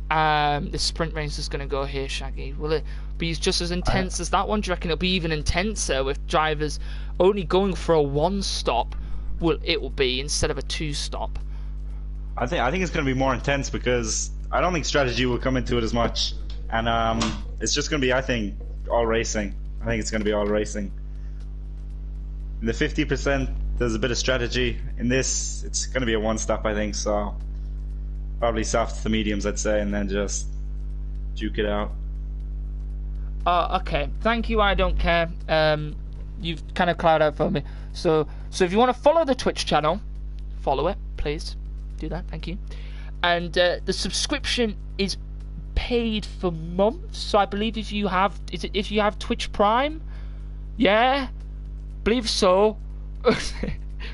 sprint race is going to go here, Shaggy? Will it be just as intense as that one? Do you reckon it'll be even intenser with drivers only going for a one-stop? It will be instead of a two-stop. I think it's going to be more intense because I don't think strategy will come into it as much, and it's just going to be, I think, all racing. I think it's going to be all racing. In the 50%, there's a bit of strategy. In this, it's going to be a one-stop, I think. So probably soft to mediums, I'd say, and then just juke it out. Okay. Thank you. I don't care. You've kind of clouded out for me. So if you want to follow the Twitch channel, follow it, please. Do that, thank you. And the subscription is paid for months. So I believe if you have Twitch Prime, yeah, believe so.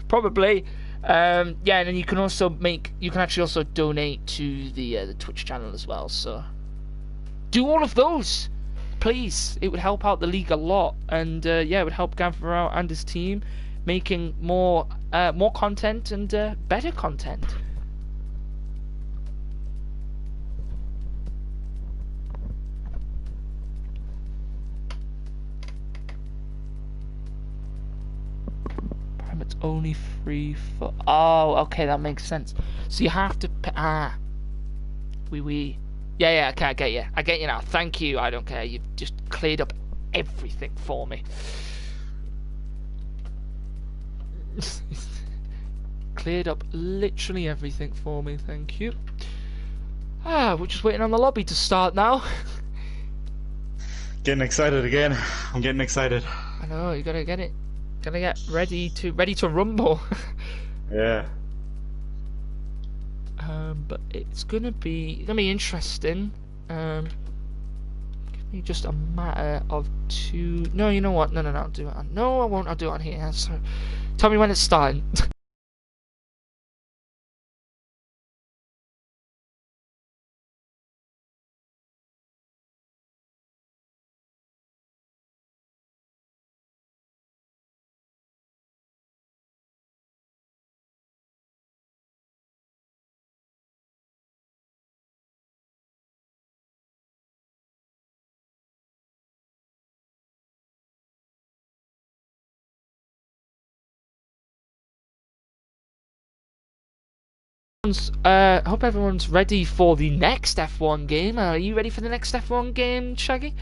Probably. Yeah, and then you can actually also donate to the Twitch channel as well. So do all of those, please. It would help out the league a lot, and yeah, it would help Gavra out and his team making more content and better content. It's only free for... Oh, okay, that makes sense. So you have to pay... Yeah, okay, I get you now. Thank you, I don't care. You've just cleared up everything for me. Cleared up literally everything for me, thank you. We're just waiting on the lobby to start now. Getting excited again. I'm getting excited. I know, you gotta get it. Gonna get ready to rumble. Yeah. But it's gonna be interesting. Give me just a matter of two. No, you know what? No, I'll do it on. No, I won't. I'll do it on here. So, tell me when it's starting. Hope everyone's ready for the next F1 game. Are you ready for the next F1 game, Shaggy?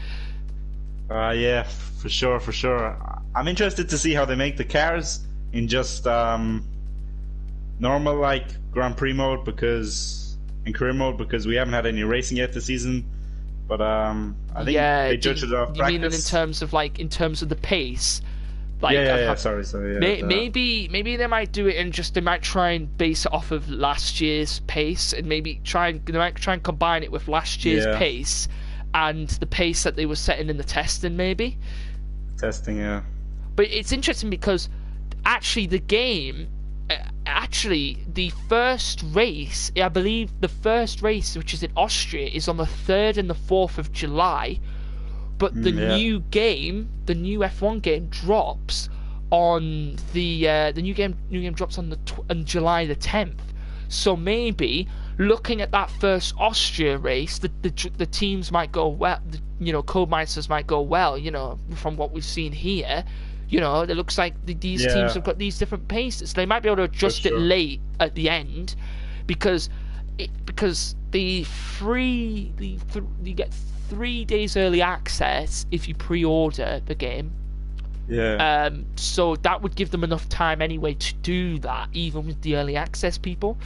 Yeah, for sure, for sure. I'm interested to see how they make the cars in just normal like Grand Prix mode because in career mode because we haven't had any racing yet this season. But I think Yeah, they judge it off you mean in practice. terms of the pace? Like, Yeah. Sorry. Yeah, maybe they might do it and just they might try and base it off of last year's pace and maybe they might try and combine it with last year's yeah. pace and the pace that they were setting in the testing maybe. Testing. Yeah. But it's interesting because actually the game, the first race, I believe the first race, which is in Austria, is on the 3rd and the 4th of July. But the new game, the new F1 game, drops on the new game drops on July the 10th. So maybe looking at that first Austria race, the teams might go well. Codemeisters might go well. From what we've seen here, it looks like these teams have got these different paces. They might be able to adjust it late at the end, because you get 3 days early access if you pre-order the game. Yeah. So that would give them enough time anyway to do that, even with the early access people.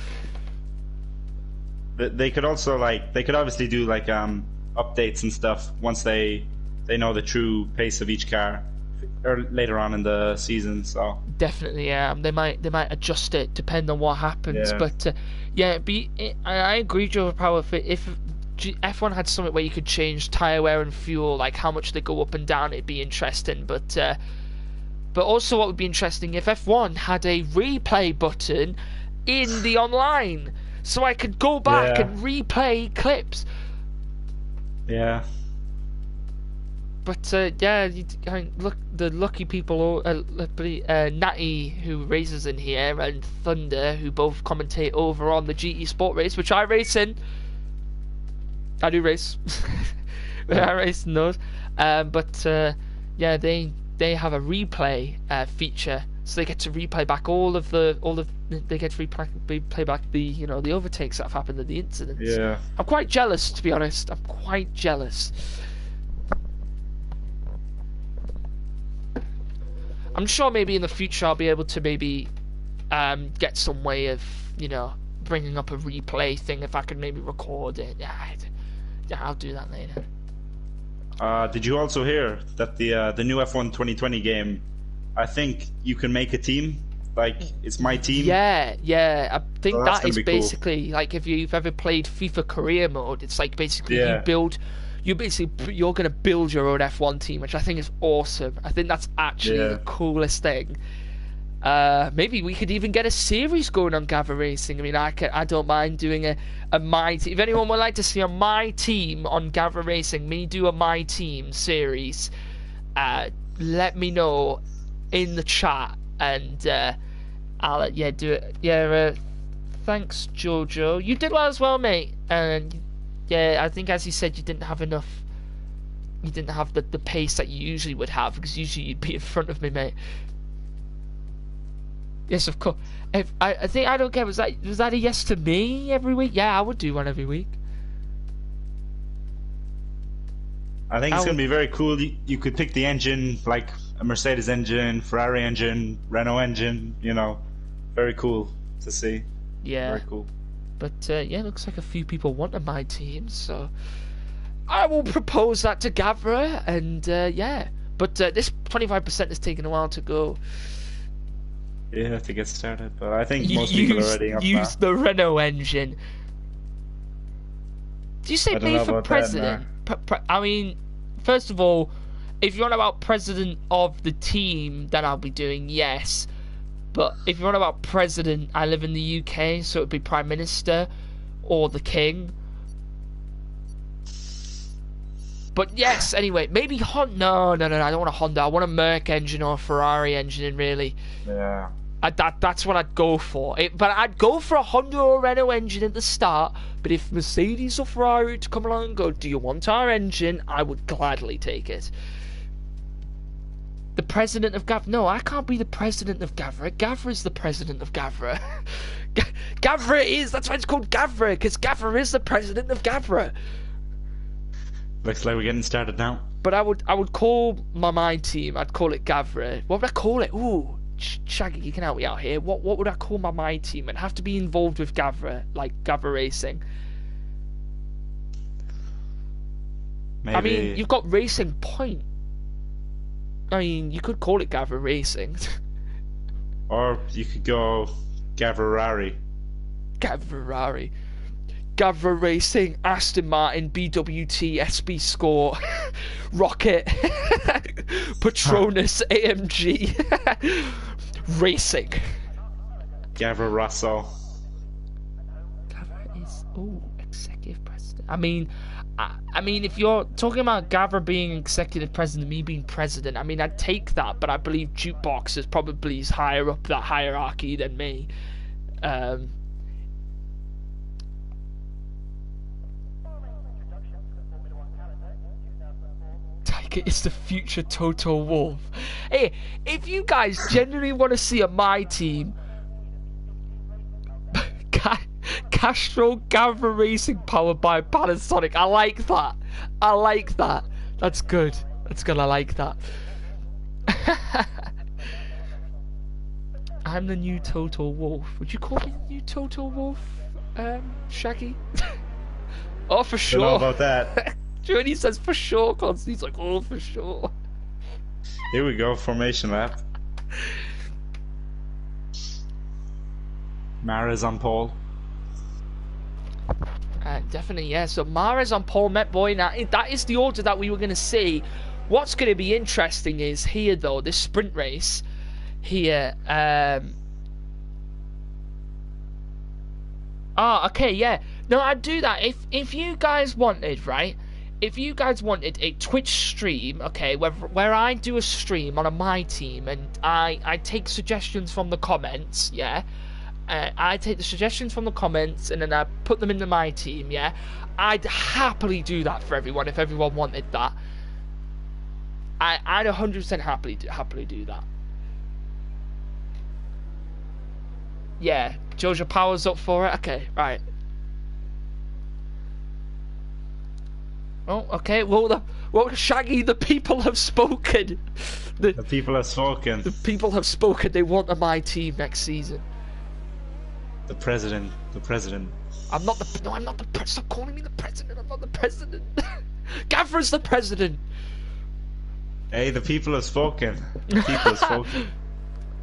They could also they could obviously do updates and stuff once they know the true pace of each car or later on in the season. So definitely, yeah, they might adjust it depending on what happens. But I agree, Joe Power. If F1 had something where you could change tire wear and fuel, like how much they go up and down, it'd be interesting. But also, what would be interesting if F1 had a replay button in the online, so I could go back and replay clips. Yeah. But look, the lucky people, Natty, who races in here, and Thunder, who both commentate over on the GT Sport race, which I race in. I do race. I race in those. They have a replay feature, so they get to replay back they get to replay back the the overtakes that have happened in the incidents. Yeah. I'm quite jealous, to be honest. I'm quite jealous. I'm sure maybe in the future I'll be able to maybe get some way of bringing up a replay thing if I could maybe record it. Yeah, I'll do that later. Did you also hear that the new F1 2020 game? I think you can make a team. It's my team. Yeah. I think So that is cool. basically like if you've ever played FIFA career mode. It's like basically you're gonna build your own F1 team, which I think is awesome. I think that's actually the coolest thing. Maybe we could even get a series going on Gavra Racing. I mean, I don't mind doing a my team. If anyone would like to see a my team on Gavra Racing, me do a my team series, let me know in the chat, and I'll do it. Thanks, Jojo. You did well as well, mate. And I think as you said, you didn't have enough. You didn't have the pace that you usually would have, because usually you'd be in front of me, mate. Yes, of course. I think I don't care. Was that a yes to me every week? Yeah, I would do one every week. I think it's going to be very cool. You could pick the engine, like a Mercedes engine, Ferrari engine, Renault engine. Very cool to see. Yeah. Very cool. But it looks like a few people wanted my team, so I will propose that to Gavra, and But this 25% is taking a while to go. Yeah, to get started, but I think most people are already up use the Renault engine. Do you say me for president? I mean, first of all, if you're on about president of the team, then I'll be doing yes. But if you're on about president, I live in the UK, so it'd be prime minister or the king. But yes, anyway, maybe Honda. No, I don't want a Honda. I want a Merc engine or a Ferrari engine, really. Yeah. That's what I'd go for. But I'd go for a Honda or Renault engine at the start. But if Mercedes or Ferrari to come along and go, do you want our engine? I would gladly take it. The president of Gavra? No, I can't be the president of Gavra. Gavra is the president of Gavra. Gavra is. That's why it's called Gavra, because Gavra is the president of Gavra. Looks like we're getting started now. But I would call my team. I'd call it Gavra. What would I call it? Ooh, Shaggy, you can help me out here. What would I call my team? It'd have to be involved with Gavra, like Gavra Racing. Maybe. I mean, you've got Racing Point. I mean, you could call it Gavra Racing. Or you could go Gavrari. Gavrari. Gavra Racing, Aston Martin, BWT, SB Score, Rocket, Patronus, AMG, Racing. Gavra Russell. Gavra is executive president. I mean, if you're talking about Gavra being executive president, me being president, I mean, I'd take that, but I believe Jukebox is probably higher up that hierarchy than me. Tiger is the future Toto Wolff. Hey, if you guys genuinely want to see my team, Castro Gavra Racing powered by Panasonic. I like that. I like that. That's good. That's good. I like that. I'm the new Toto Wolff. Would you call me the new Toto Wolff, Shaggy? Oh, for sure. Don't know about that. Johnny says for sure, constantly. He's like, oh, for sure. Here we go, formation lap. Mara's on pole. Definitely, yeah. So Mara's on pole, Met Boy. Now, that is the order that we were going to see. What's going to be interesting is here, though, this sprint race here. Okay, yeah. No, I'd do that if you guys wanted, right? If you guys wanted a Twitch stream, okay, where I do a stream on my team and I take suggestions from the comments, yeah. I take the suggestions from the comments and then I put them into my team, yeah. I'd happily do that for everyone if everyone wanted that. I'd 100% happily do that. Yeah, Jojo Power's up for it. Okay, right. Oh, okay. Well, Shaggy, the people have spoken. The people have spoken. The people have spoken. They want my team next season. The president. I'm not the. No, I'm not the president. Stop calling me the president. I'm not the president. Gavra's the president. Hey, the people have spoken. The people have spoken.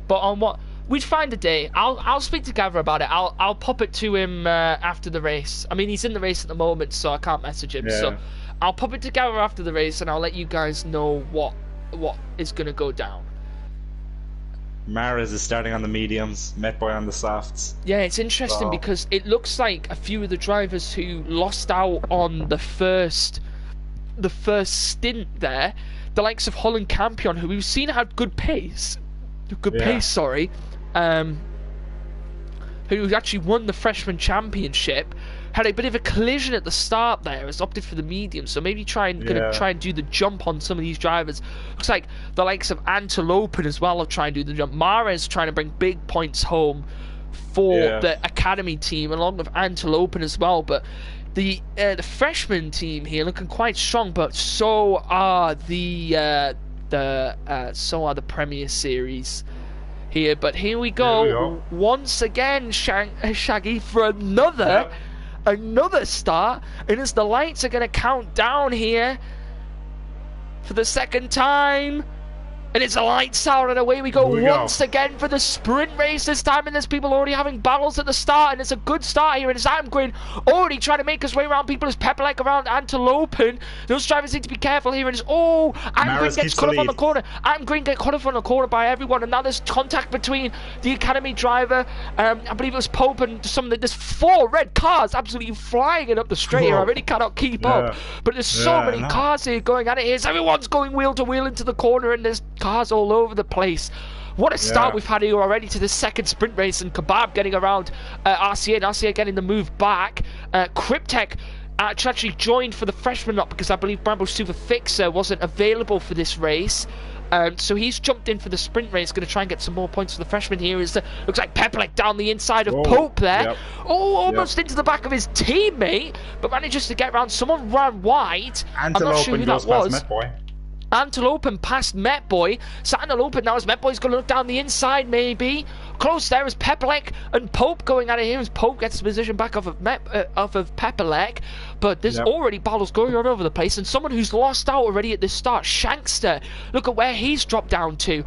But on what? We'd find a day. I'll speak to Gavra about it. I'll pop it to him after the race. I mean, he's in the race at the moment, so I can't message him. Yeah. So I'll pop it to Gavra after the race, and I'll let you guys know what is gonna go down. Maris is starting on the mediums, Met Boy on the softs. Yeah, it's interesting because it looks like a few of the drivers who lost out on the first stint there, the likes of Holland Campion, who we've seen had good pace. Who actually won the freshman championship, had a bit of a collision at the start there, has opted for the medium, so maybe gonna try and do the jump on some of these drivers. Looks like the likes of Antelopen as well are trying to do the jump. Mares trying to bring big points home for the academy team, along with Antelopen as well, but the freshman team here looking quite strong, but so are the Premier Series here. But here we go once again, Shaggy, for another start, and as the lights are going to count down here for the second time, and it's a lights out, and away we go once again for the sprint race this time, and there's people already having battles at the start, and it's a good start here, and it's Adam Green already trying to make his way around people as Pepperlek around Antelopen. Those drivers need to be careful here, and it's Adam Green gets cut off on the corner. Adam Green gets cut off on the corner by everyone, and now there's contact between the academy driver, I believe it was Pope, and there's 4 red cars absolutely flying it up the straight here. I really cannot keep up, but there's so many cars here going at it here. So everyone's going wheel to wheel into the corner, and there's cars all over the place. What a start we've had here already to the second sprint race, and Kebab getting around RCA, and RCA getting the move back. Cryptek actually joined for the freshman up because I believe Bramble Super Fixer wasn't available for this race. So he's jumped in for the sprint race, going to try and get some more points for the freshman here. Looks like Pepperlek down the inside of Pope there. Almost into the back of his teammate, but manages to get around. Someone ran wide. I'm not sure who that was. Antelope and past Met Boy. So Antelope now as Met Boy's going to look down the inside maybe. Close there is Pepelec and Pope going at it here as Pope gets the position back off of Pepelec. But there's already battles going on over the place, and someone who's lost out already at the start, Shankster. Look at where he's dropped down to.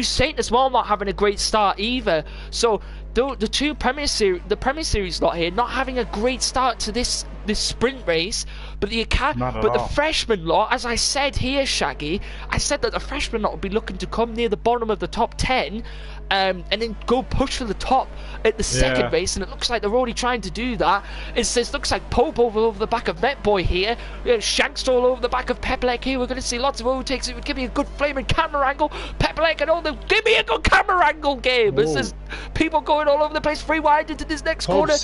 Saint as well not having a great start either. So the Premier Series lot here not having a great start to this sprint race, but the freshman lot, as I said here, Shaggy, I said that the freshman lot would be looking to come near the bottom of the top 10 and then go push for the top at the second race, and it looks like they're already trying to do that. It looks like Pope over the back of Met Boy here, Shanks all over the back of Pepelec here. We're going to see lots of overtakes. It would give me a good flaming camera angle. Pepelec and all them, give me a good camera angle game. There's people going all over the place, free wide into this next corner.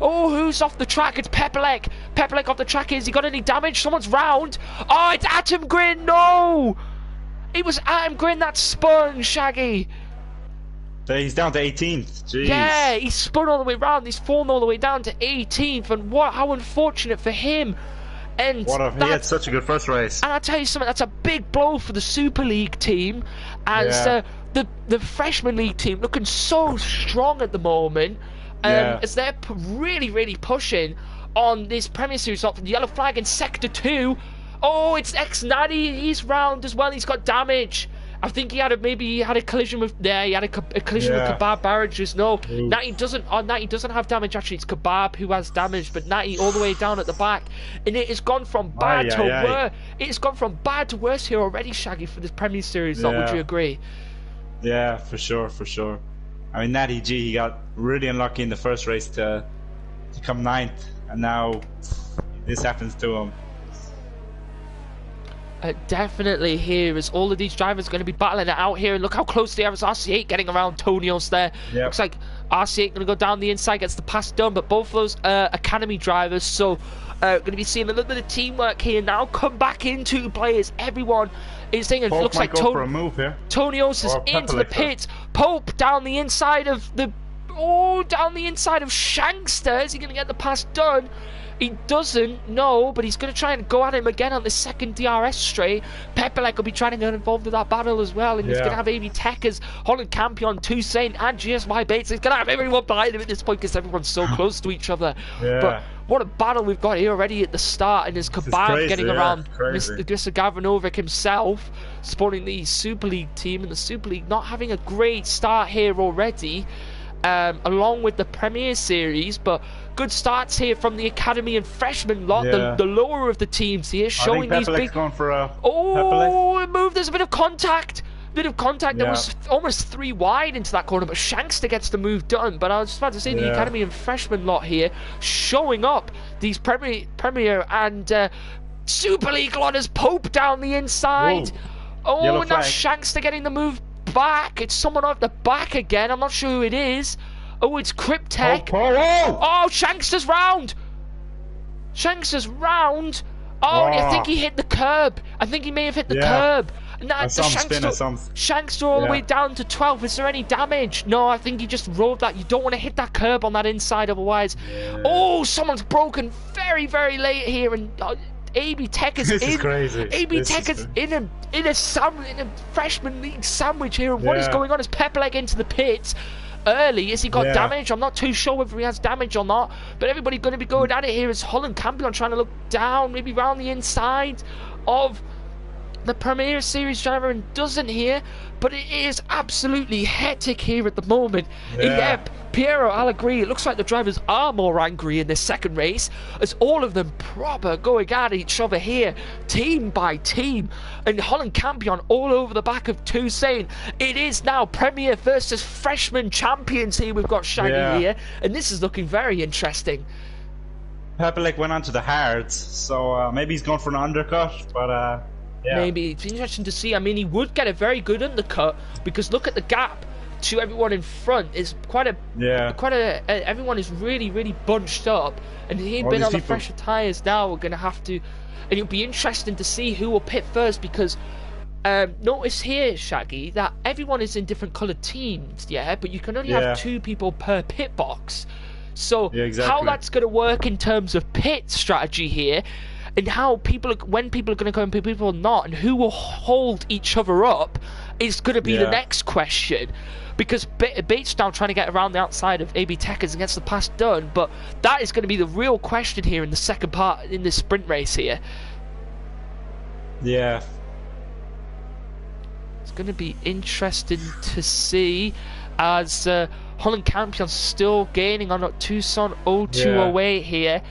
Oh, who's off the track? It's Pepelec. Pepelec off the track. Has he got any damage? Someone's round. Oh, it's Atom Grin. No! It was Atom Grin that spun, Shaggy. He's down to 18th. Jeez. Yeah, he spun all the way round. He's fallen all the way down to 18th. And how unfortunate for him. And he had such a good first race. And I'll tell you something, that's a big blow for the Super League team. As the Freshman League team looking so strong at the moment. As they're really, really pushing on this Premier Series off the yellow flag in Sector 2. Oh, it's X90. He's round as well. He's got damage. I think he had a collision with with Kebab Barrages. No, Natty doesn't have damage. Actually, it's Kebab who has damage, but Natty all the way down at the back, and it has gone from bad to worse. It's gone from bad to worse here already, Shaggy, for this Premier Series. Would you agree? Yeah, for sure. I mean, Natty G, he got really unlucky in the first race to come 9th, and now this happens to him. Definitely here as all of these drivers are going to be battling it out here, and look how close they are as RC8 getting around Tonios there. Looks like RC8 going to go down the inside, gets the pass done, but both of those academy drivers, so going to be seeing a little bit of teamwork here now come back into play as everyone is saying it looks like Tonios is into the pit. Pope down the inside of Shankster. Is he going to get the pass done? He doesn't, no, but he's going to try and go at him again on the second DRS straight. Pepelec will be trying to get involved with that battle as well, and he's going to have AB Tech as Holland Campion, Toussaint, and GSY Bates. He's going to have everyone behind him at this point because everyone's so close to each other. But what a battle we've got here already at the start, and there's Kebab getting around Mr. Gavra himself, spawning the Super League team, and the Super League not having a great start here already. Along with the Premier Series, but good starts here from the Academy and Freshman lot, the lower of the teams here, showing these big... Going for a move, there's a bit of contact. There was almost 3 wide into that corner, but Shankster gets the move done. But I was just about to say the Academy and Freshman lot here, showing up these Premier and Super League lot as Pope down the inside. Whoa. Oh, and now Shankster getting the move back. It's someone off the back again. I'm not sure who it is. Oh, it's Cryptech. Oh, Shankster's round. Oh, and I think he hit the curb. I think he may have hit the curb. Shankster all the way down to 12. Is there any damage? No, I think he just rolled that. You don't want to hit that curb on that inside otherwise. Oh, someone's broken very, very late here, and AB Tech is crazy. AB Tech is in a Freshman League sandwich here. And what is going on? Is Pepelec into the pits early? Has he got damage? I'm not too sure whether he has damage or not. But everybody's going to be going at it here. Is Holland Campion trying to look down, maybe round the inside of the Premier Series driver, and doesn't here. But it is absolutely hectic here at the moment. Piero, I'll agree. It looks like the drivers are more angry in this second race, as all of them proper going at each other here, team by team. And Holland Campion all over the back of Toussaint. It is now Premier versus Freshman champions here. We've got Shaggy here, and this is looking very interesting. Pepelec went onto the hards, so maybe he's gone for an undercut, but maybe. It's interesting to see. I mean, he would get a very good undercut, because look at the gap to everyone in front. Is everyone is really bunched up, and he'd been on the fresher tires. Now we're gonna have to, and it'll be interesting to see who will pit first, because notice here, Shaggy, that everyone is in different coloured teams, but you can only have 2 people per pit box. So how that's going to work in terms of pit strategy here, and how when people are going to go and people are not, and who will hold each other up is going to be the next question. Because Bates now trying to get around the outside of AB Techers and gets the pass done, but that is going to be the real question here in the second part, in this sprint race here. Yeah. It's going to be interesting to see as Holland Campion's still gaining on Tucson 0208 here.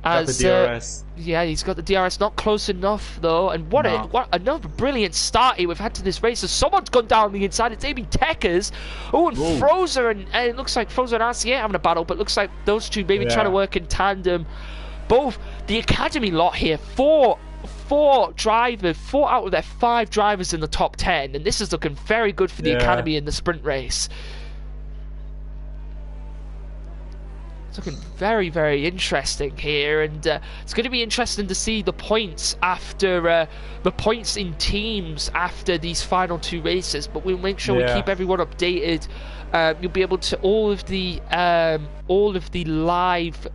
As, got the DRS. Yeah, he's got the DRS, not close enough though. And what another brilliant start here we've had to this race. So someone's gone down the inside. It's AB Techers. Oh, and Frozer, and it looks like Frozer and RCA having a battle, but it looks like those two maybe trying to work in tandem. Both the Academy lot here, four drivers, 4 out of their 5 drivers in the top 10, and this is looking very good for the Academy in the sprint race. It's looking very, very interesting here, and it's going to be interesting to see the points after the points in teams after these final 2 races. But we'll make sure we keep everyone updated. You'll be able to all of the live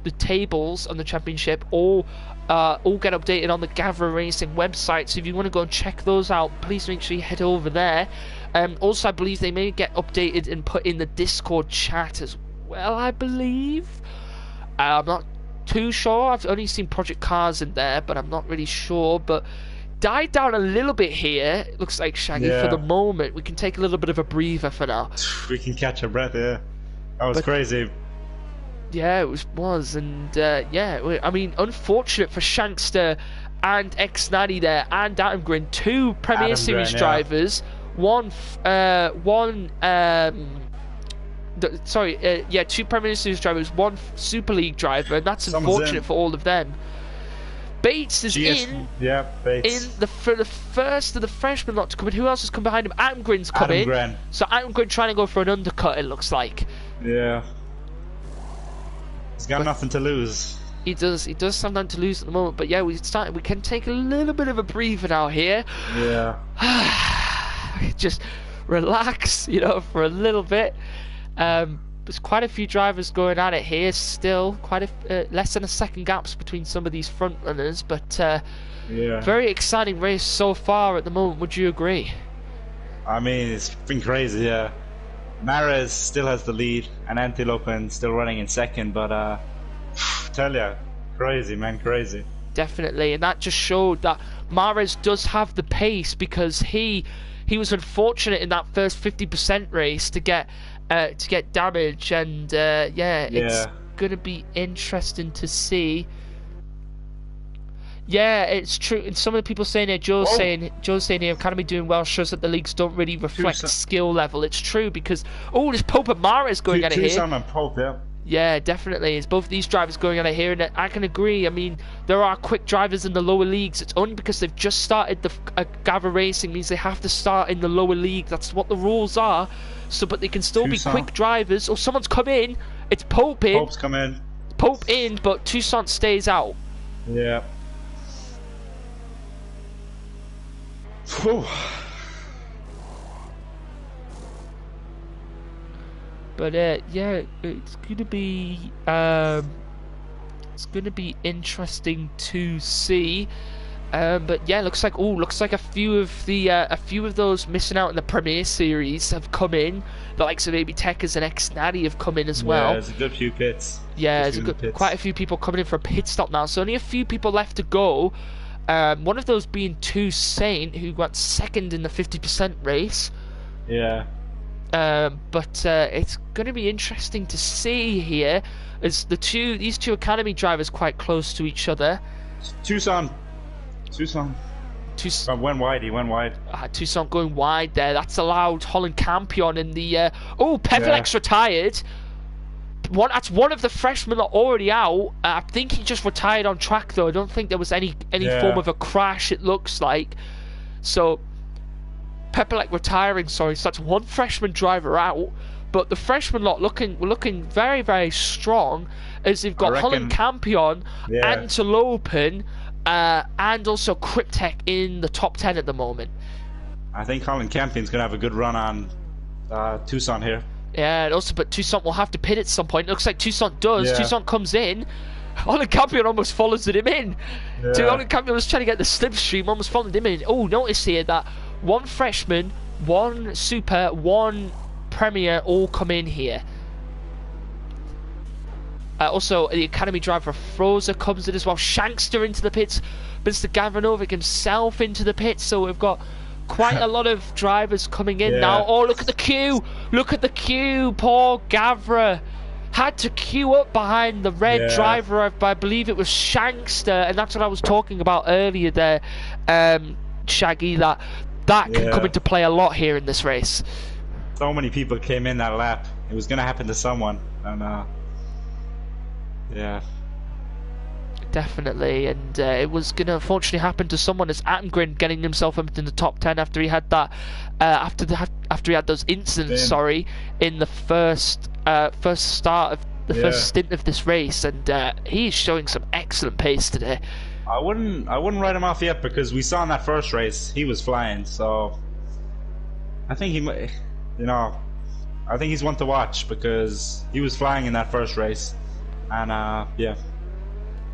the tables on the championship all get updated on the Gavra Racing website. So if you want to go and check those out, please make sure you head over there. Also, I believe they may get updated and put in the Discord chat as well, I believe. I'm not too sure. I've only seen Project Cars in there, but I'm not really sure. But died down a little bit here, it looks like, Shaggy, for the moment. We can take a little bit of a breather for now. We can catch our breath, That was crazy. Yeah, it was, and I mean, unfortunate for Shankster and X90 there, and Atengren, 2 Premier Series drivers, two Premier Series drivers, 1 Super League driver, and that's unfortunate for all of them. Bates is Bates. For the first of the freshman lot to come in. Who else has come behind him? Atengren's come in. So Atengren trying to go for an undercut, it looks like. Yeah. He's got nothing to lose. He does have something to lose at the moment, but yeah, we can take a little bit of a breather now here. Yeah. Just relax, for a little bit. There's quite a few drivers going at it here still. Quite less than a second gaps between some of these front runners, but very exciting race so far at the moment. Would you agree? I mean, it's been crazy, yeah. Mares still has the lead, and Antilopen still running in second, but tell ya, crazy, man, crazy. Definitely, and that just showed that Mares does have the pace, because he was unfortunate in that first 50% race to get damage, and it's gonna be interesting to see. Yeah, it's true. And some of the people saying here, Joe's saying here, Academy doing well shows that the leagues don't really reflect skill level. It's true, because there's Pope and Mares going at it here. Tucson and Pope, Yeah, definitely. It's both these drivers going at it here, and I can agree. I mean, there are quick drivers in the lower leagues. It's only because they've just started the Gavra Racing means they have to start in the lower league. That's what the rules are. So, but they can still be quick drivers. Someone's come in. It's Pope in. Pope's come in. Pope in, but Tucson stays out. Yeah. Whew. But it's gonna be interesting to see. But yeah, looks like a few of those missing out in the Premier Series have come in. The likes of AB Techers and X90 have come in as well. Yeah, there's a good few pits. Yeah, there's quite a few people coming in for a pit stop now. So only a few people left to go. One of those being Saint, who got second in the 50% race. Yeah. But it's going to be interesting to see here, as these two Academy drivers quite close to each other. Tucson went wide. He went wide. Tucson going wide there. That's allowed Holland Campion in the. Pevelex retired. That's one of the freshmen that are already out. I think he just retired on track though. I don't think there was any form of a crash. It looks like. So Pepelec retiring. Sorry, so that's one freshman driver out. But the freshman lot looking very, very strong, as they've got Holland Campion, Antilopen, and also Cryptech in the top 10 at the moment. I think Holland Campion's gonna have a good run on Tucson here. Yeah, and also, but Tucson will have to pit at some point. It looks like Tucson does. Yeah. Tucson comes in. Holland Campion almost follows him in. Yeah. So Holland Campion was trying to get the slipstream, almost followed him in. Oh, notice here that one freshman, one super, one premier all come in here. Also, the academy driver Frozer comes in as well. Shankster into the pits. Mr. Gavranovic himself into the pits. So we've got quite a lot of drivers coming in now. Oh, look at the queue. Look at the queue. Poor Gavra had to queue up behind the red driver. I believe it was Shankster. And that's what I was talking about earlier there, Shaggy. That can come into play a lot here in this race. So many people came in that lap. It was going to happen to someone. And yeah, definitely, and it was going to unfortunately happen to someone as Atengrin getting himself up in the top 10 after he had that after he had those incidents in the first start of the first stint of this race, and he's showing some excellent pace today. I wouldn't write him off yet, because we saw in that first race he was flying, so I think he might, I think he's one to watch, because he was flying in that first race. And yeah,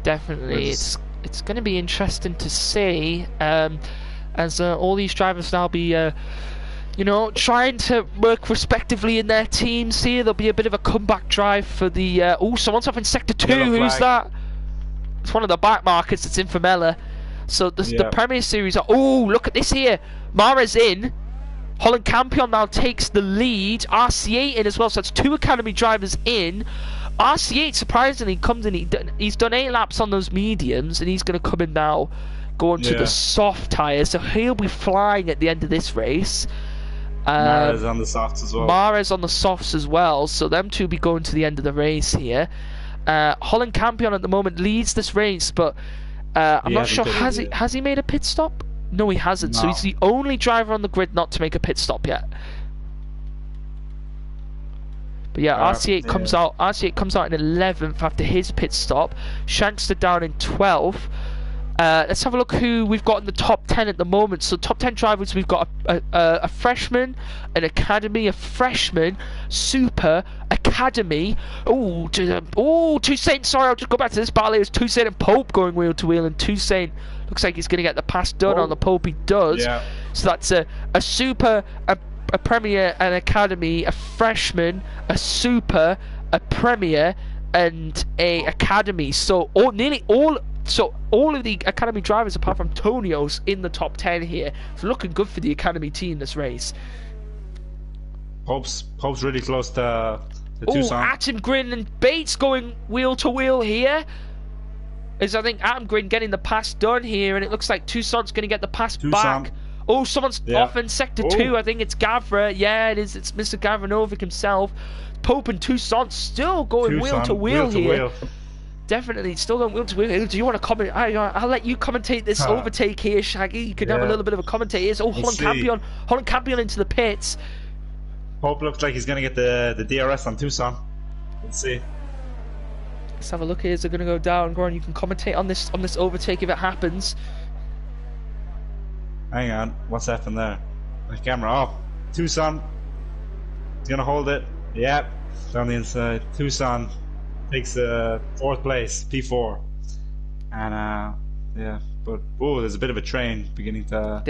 definitely, it's going to be interesting to see as all these drivers now be trying to work respectively in their teams here. There'll be a bit of a comeback drive for the someone's off in sector 2. Who's that? It's one of the back markers that's in Formella. So the Premier Series are, look at this here. Mara's in. Holland Campion now takes the lead. RC8 in as well, so that's 2 academy drivers in. RC8 surprisingly comes in. He's done 8 laps on those mediums, and he's going to come in now, going to the soft tyres. So he'll be flying at the end of this race. Mara's on the softs as well. Mara's on the softs as well. So them two will be going to the end of the race here. Holland Campion at the moment leads this race, but I'm not sure. Has he made a pit stop? No, he hasn't. No. So he's the only driver on the grid not to make a pit stop yet. But yeah, RC8 comes out. RC8 comes out in 11th after his pit stop. Shankster down in 12th. Let's have a look who we've got in the top 10 at the moment. So top 10 drivers, we've got a freshman, an academy, a freshman, super, academy. Toussaint. Sorry, I'll just go back to this battle. It's Toussaint and Pope going wheel to wheel, and Toussaint looks like he's going to get the pass done on the Pope. He does. Yeah. So that's a super, a premier, an academy, a freshman, a super, a premier, and a academy. So nearly all of the academy drivers, apart from Tonio's, in the top 10 here. So looking good for the academy team this race. Pope's really close to Tucson. Atengrin and Bates going wheel to wheel here. As I think Atengrin getting the pass done here, and it looks like Tucson's going to get the pass back. Someone's off in sector 2. I think it's Gavra. Yeah, it is. It's Mr. Gavranovic himself. Pope and Tucson still going wheel to wheel here. Definitely still going wheel to wheel. Do you want to comment? I'll let you commentate this overtake here, Shaggy. You can have a little bit of a commentate. Here's Holland Campion into the pits. Pope looks like he's going to get the DRS on Tucson. Let's see. Let's have a look here. They're going to go down. Go on, you can commentate on this overtake if it happens. Hang on, what's happened there? The camera off. Tucson. He's going to hold it. Yep. Down the inside. Tucson takes 4th place, P4. And but there's a bit of a train beginning to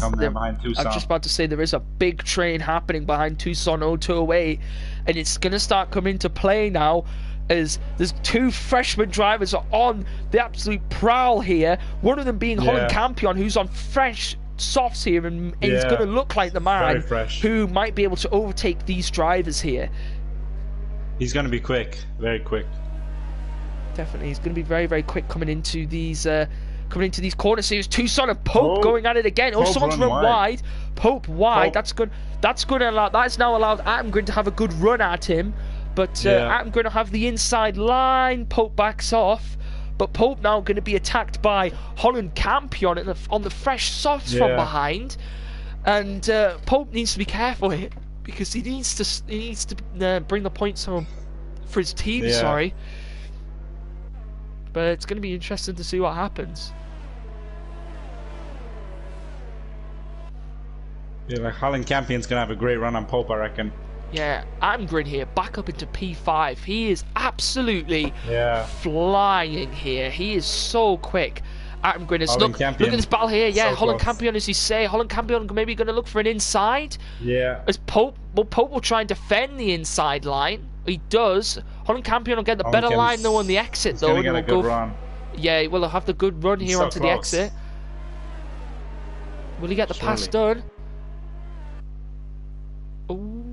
come there behind Tucson. I'm just about to say there is a big train happening behind Tucson 0208, and it's going to start coming to play now, as there's 2 freshman drivers are on the absolute prowl here. One of them being Holland Campion, who's on fresh softs here, and he's going to look like the man who might be able to overtake these drivers here. He's going to be quick, very quick. Definitely, he's going to be very, very quick coming into these corners. Here's Tucson and Pope going at it again. Someone's run wide. Pope wide. That's good. That's going to allow. That's now allowed Atengrin to have a good run at him. But Atengrin will have the inside line. Pope backs off. But Pope now going to be attacked by Holland Campion on the fresh softs from behind. And Pope needs to be careful here, because he needs to bring the points home for his team. Sorry. But it's going to be interesting to see what happens. Yeah, like Holland Campion's going to have a great run on Pope, I reckon. Yeah, Amgren here, back up into P5. He is absolutely flying here. He is so quick. Amgren is look at this battle here. Yeah, so Holland close. Campion, as you say. Holland Campion maybe going to look for an inside. Yeah. As Pope will try and defend the inside line. He does. Holland Campion will get the better line though on the exit though. He's gonna get a good run. Yeah, will have the good run here onto the exit. Will he get the pass done? Oh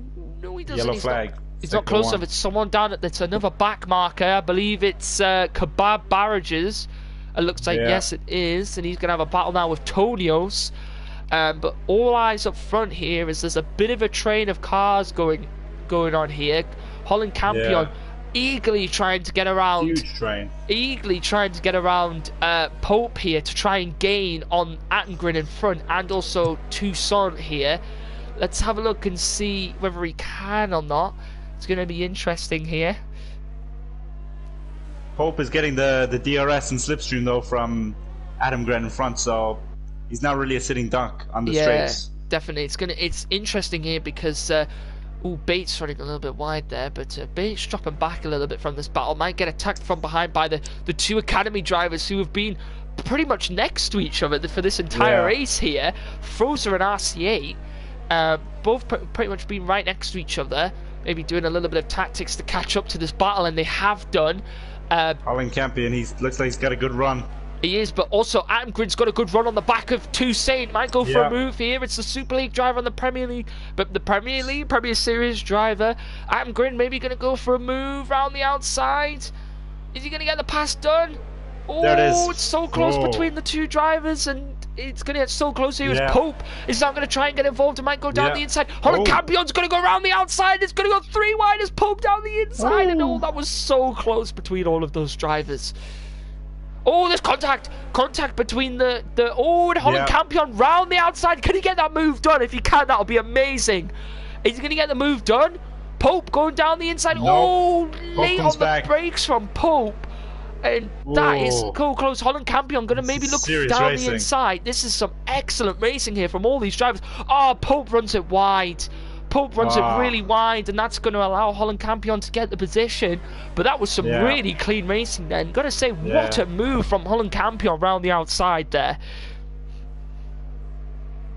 no, he doesn't. Yellow flag. He's not close enough. It's someone down at. It's another back marker. I believe it's Kebab Barrages. It looks like yes, it is, and he's gonna have a battle now with Tonios. But all eyes up front here is there's a bit of a train of cars going on here. Holland Campion eagerly trying to get around. Huge train. Eagerly trying to get around Pope here to try and gain on Attengren in front, and also Toussaint here. Let's have a look and see whether he can or not. It's going to be interesting here. Pope is getting the DRS and slipstream though from Attengren in front, so he's not really a sitting duck on the straights. Definitely. It's interesting here because Bates running a little bit wide there, but Bates dropping back a little bit from this battle. Might get attacked from behind by the two academy drivers who have been pretty much next to each other for this entire race here. Frozer and RC8, both pretty much being right next to each other, maybe doing a little bit of tactics to catch up to this battle, and they have done. Holland Campion, he looks like he's got a good run. He is, but also Attengren's got a good run on the back of Toussaint. Might go for a move here. It's the Super League driver on the Premier League, but the Premier Series driver. Attengren maybe going to go for a move around the outside. Is he going to get the pass done? Oh, there it is. It's so close between the two drivers, and it's going to get so close here. As Pope is now going to try and get involved. It might go down the inside. Holland Campion's going to go around the outside. It's going to go 3 wide as Pope down the inside. And that was so close between all of those drivers. Oh, there's contact between the Holland Campion round the outside. Can he get that move done? If he can, that'll be amazing. Is he going to get the move done? Pope going down the inside. Nope. Late on the brakes from Pope. And that is so close. Holland Campion going to maybe look down the inside. This is some excellent racing here from all these drivers. Pope runs it wide. Pope runs it really wide, and that's going to allow Holland Campion to get the position. But that was some really clean racing then. Got to say, what a move from Holland Campion around the outside there.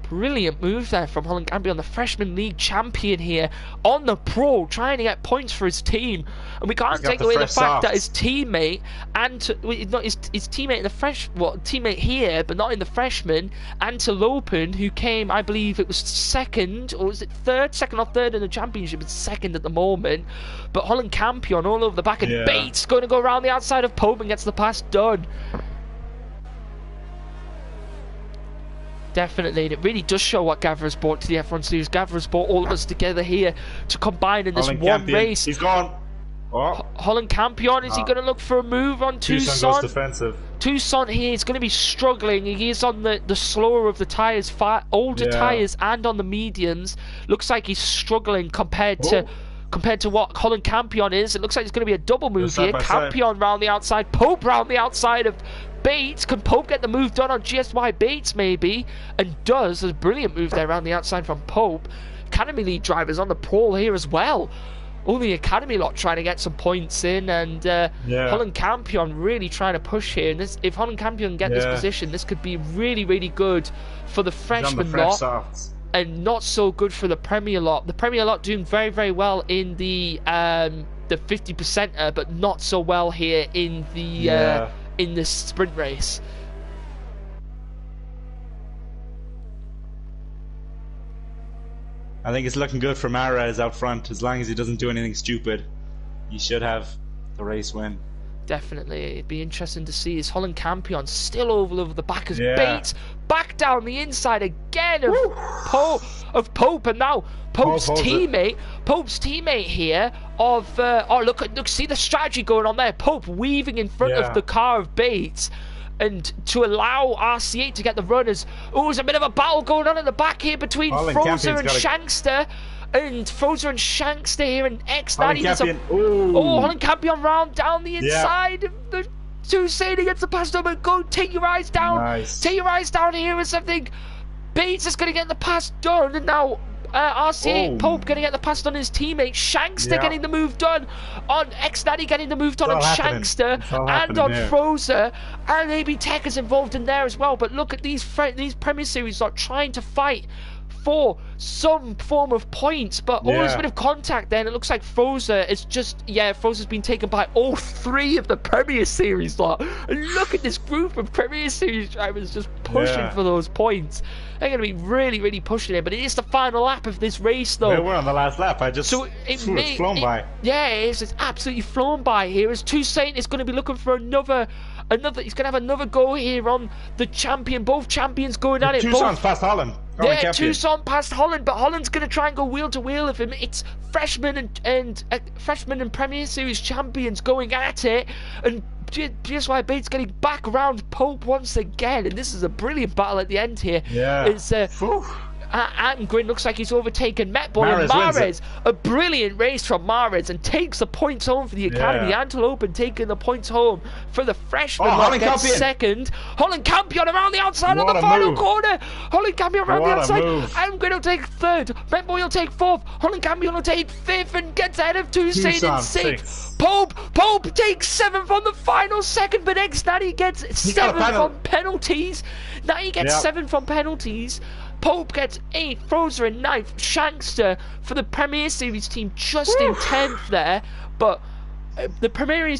Brilliant move there from Holland Campion, the freshman league champion here on the pro, trying to get points for his team. And we can't take away the fact that his teammate not his teammate in the teammate here, but not in the freshman, Antilopen, who came, I believe it was second, or was it second or third in the championship? It's second at the moment. But Holland Campion all over the back, and Bates going to go around the outside of Pope and gets the pass done. Definitely, and it really does show what Gavra's brought to the F1 series. Gavra's brought all of us together here to combine in this one race. He's gone. Holland Campion, is he going to look for a move on Toussaint? Goes defensive. Toussaint here is going to be struggling. He is on the slower of the tyres, older tyres, and on the mediums. Looks like he's struggling compared to what Holland Campion is. It looks like it's going to be a double move here. Campion round the outside, Pope round the outside of Bates. Can Pope get the move done on GSY Bates maybe? And does. There's a brilliant move there around the outside from Pope. Academy lead drivers on the pole here as well. All the Academy lot trying to get some points in, and Holland Campion really trying to push here. And if Holland Campion get this position, this could be really, really good for the freshman lot. And not so good for the Premier lot. The Premier lot doing very, very well in the 50%er, but not so well here in the sprint race. I think it's looking good for Mares out front. As long as he doesn't do anything stupid, he should have the race win. Definitely. It'd be interesting to see. Is Holland Campion still over the back as Bates back down the inside again of Pope, and now Pope's teammate here of look, see the strategy going on there. Pope weaving in front of the car of Bates, and to allow RC8 to get the runners. There's a bit of a battle going on in the back here between Frozer and Shankster. And Frozer and Shankster here, and X90 Holland Campion round down the inside of the Toussaint against the pass number. Go, take your eyes down. Take your eyes down here or something. Bates is going to get the pass done, and now RC8 Oh. Pope getting at the pass on his teammate. Shankster Yeah. getting the move done on X-Natty, getting the move done on all happening. Shankster It's all and happening on here. Frozer. And AB Tech is involved in there as well. But look at these Premier Series are trying to fight for some form of points, but always a bit of contact there, and it looks like Frozer is just, Frozer's been taken by all 3 of the Premier Series lot. And look at this group of Premier Series drivers just pushing for those points. They're going to be really, really pushing it, but it is the final lap of this race, though. We're on the last lap. It's flown by. Yeah, it is. It's absolutely flown by here. As Toussaint is going to be looking for another. He's going to have another go here on the champion. Both champions going at it. Toussaint's past Holland. Toussaint past Holland, but Holland's going to try and go wheel to wheel of him. It's freshman and Premier Series champions going at it, and GSY Bates getting back around Pope once again, and this is a brilliant battle at the end here. Yeah. It's Attengrin looks like he's overtaken Metboy, and Mahrez, a brilliant race from Mahrez, and takes the points home for the Academy. Antelope taking the points home for the freshman. Holland gets Campion. Second. Holland Campion around the outside of the final corner. Holland Campion around the outside. Attengrin will take 3rd. Metboy will take 4th. Holland Campion will take 5th and gets ahead of Toussaint in 6th. Pope takes 7th on the final second, but X-Natty gets 7th on penalties. Natty gets 7th on penalties. Pope gets 8th, Frozer in 9th, Shankster for the Premier Series team just in 10th there, but the Premier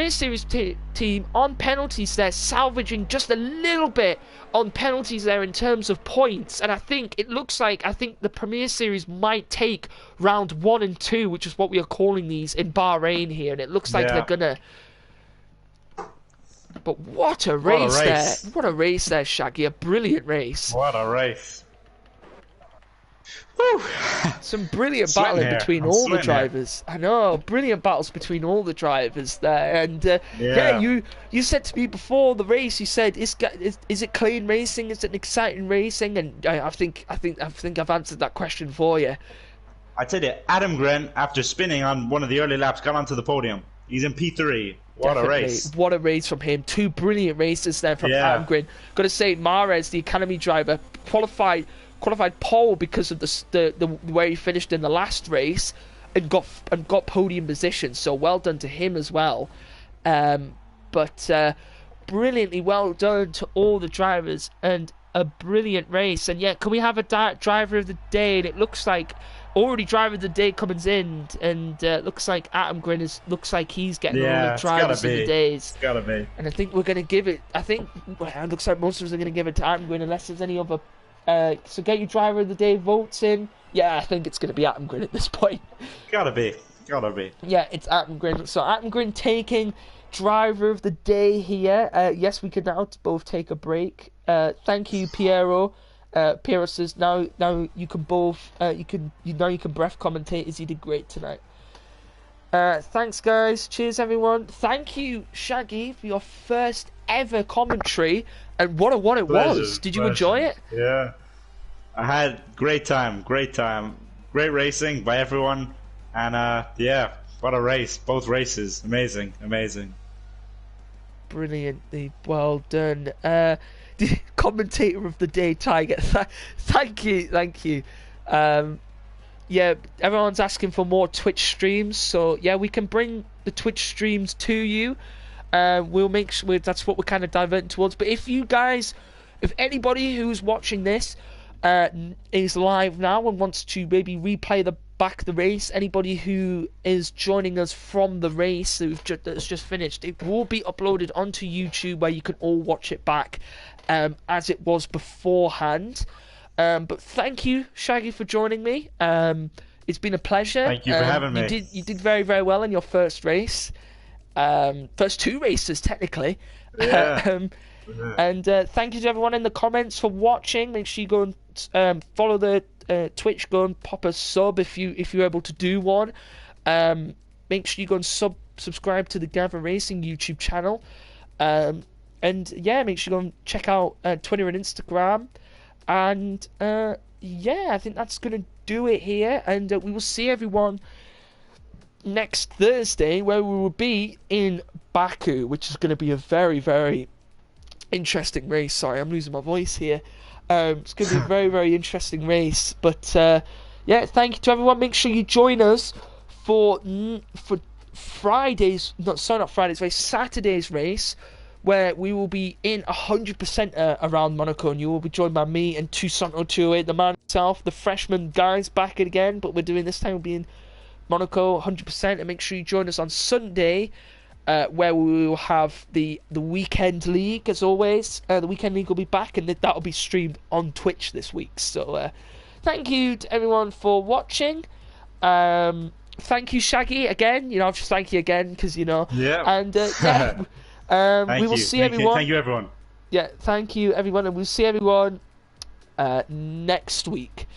Series team on penalties there, salvaging just a little bit on penalties there in terms of points, and I think the Premier Series might take round 1 and 2, which is what we are calling these in Bahrain here, and it looks like they're gonna. But what a race there! What a race there, Shaggy! A brilliant race. What a race! Some brilliant battling between all the drivers. I know, brilliant battles between all the drivers there. And you said to me before the race, you said, is it clean racing? Is it exciting racing? And I think I've answered that question for you. I tell you, Attengrin, after spinning on one of the early laps, got onto the podium. He's in P3. What a race. What a race from him. 2 brilliant races there from Attengrin. Got to say, Mahrez, the Academy driver, qualified pole because of the where he finished in the last race, and got podium position. So well done to him as well. But brilliantly well done to all the drivers, and a brilliant race. And can we have a driver of the day? And it looks like already driver of the day comes in, and looks like Attengrin looks like he's getting all the drivers of the days. It's gotta be. And I think we're gonna give it. It looks like most of us are gonna give it to Attengrin unless there's any other. So get your driver of the day votes in. Yeah, I think it's going to be Attengrin at this point. Gotta be. Yeah, it's Attengrin. So Attengrin taking driver of the day here. Yes, we can now both take a break. Thank you, Piero. Piero says now you can both you can breath commentate as you did great tonight. Thanks, guys. Cheers, everyone. Thank you, Shaggy, for your first ever commentary. And what it was. Did you enjoy it? Yeah. I had great time. Great racing by everyone. And what a race. Both races. Amazing. Brilliantly well done. The commentator of the day, Tiger. Thank you. Everyone's asking for more Twitch streams, so we can bring the Twitch streams to you. We'll make sure that's what we're kind of diverting towards. But if anybody who's watching this is live now and wants to maybe replay back the race, anybody who is joining us from the race that's just finished, it will be uploaded onto YouTube where you can all watch it back as it was beforehand. But thank you, Shaggy, for joining me. It's been a pleasure. Thank you for having me. You did very, very well in your first race. First 2 races, technically. And thank you to everyone in the comments for watching. Make sure you go and follow the Twitch. Go and pop a sub if you're able to do one. Make sure you go and subscribe to the Gavra Racing YouTube channel. And make sure you go and check out Twitter and Instagram. And I think that's gonna do it here. And we will see everyone next Thursday, where we will be in Baku, which is going to be a very, very interesting race. Sorry, I'm losing my voice here. It's going to be a very, very interesting race. But yeah, thank you to everyone. Make sure you join us for Fridays. Not Fridays race. Saturday's race, where we will be in 100% around Monaco, and you will be joined by me and Toussaint 208, the man himself, the freshman guys back again. But we're doing this time. We'll be in Monaco 100%, and make sure you join us on Sunday. Where we will have the weekend league as always. The weekend league will be back, and that'll be streamed on Twitch this week. So thank you to everyone for watching. Thank you, Shaggy, again. I'll just thank you again because Yeah. And we will see everyone. Thank you, everyone. Yeah, thank you, everyone, and we'll see everyone next week.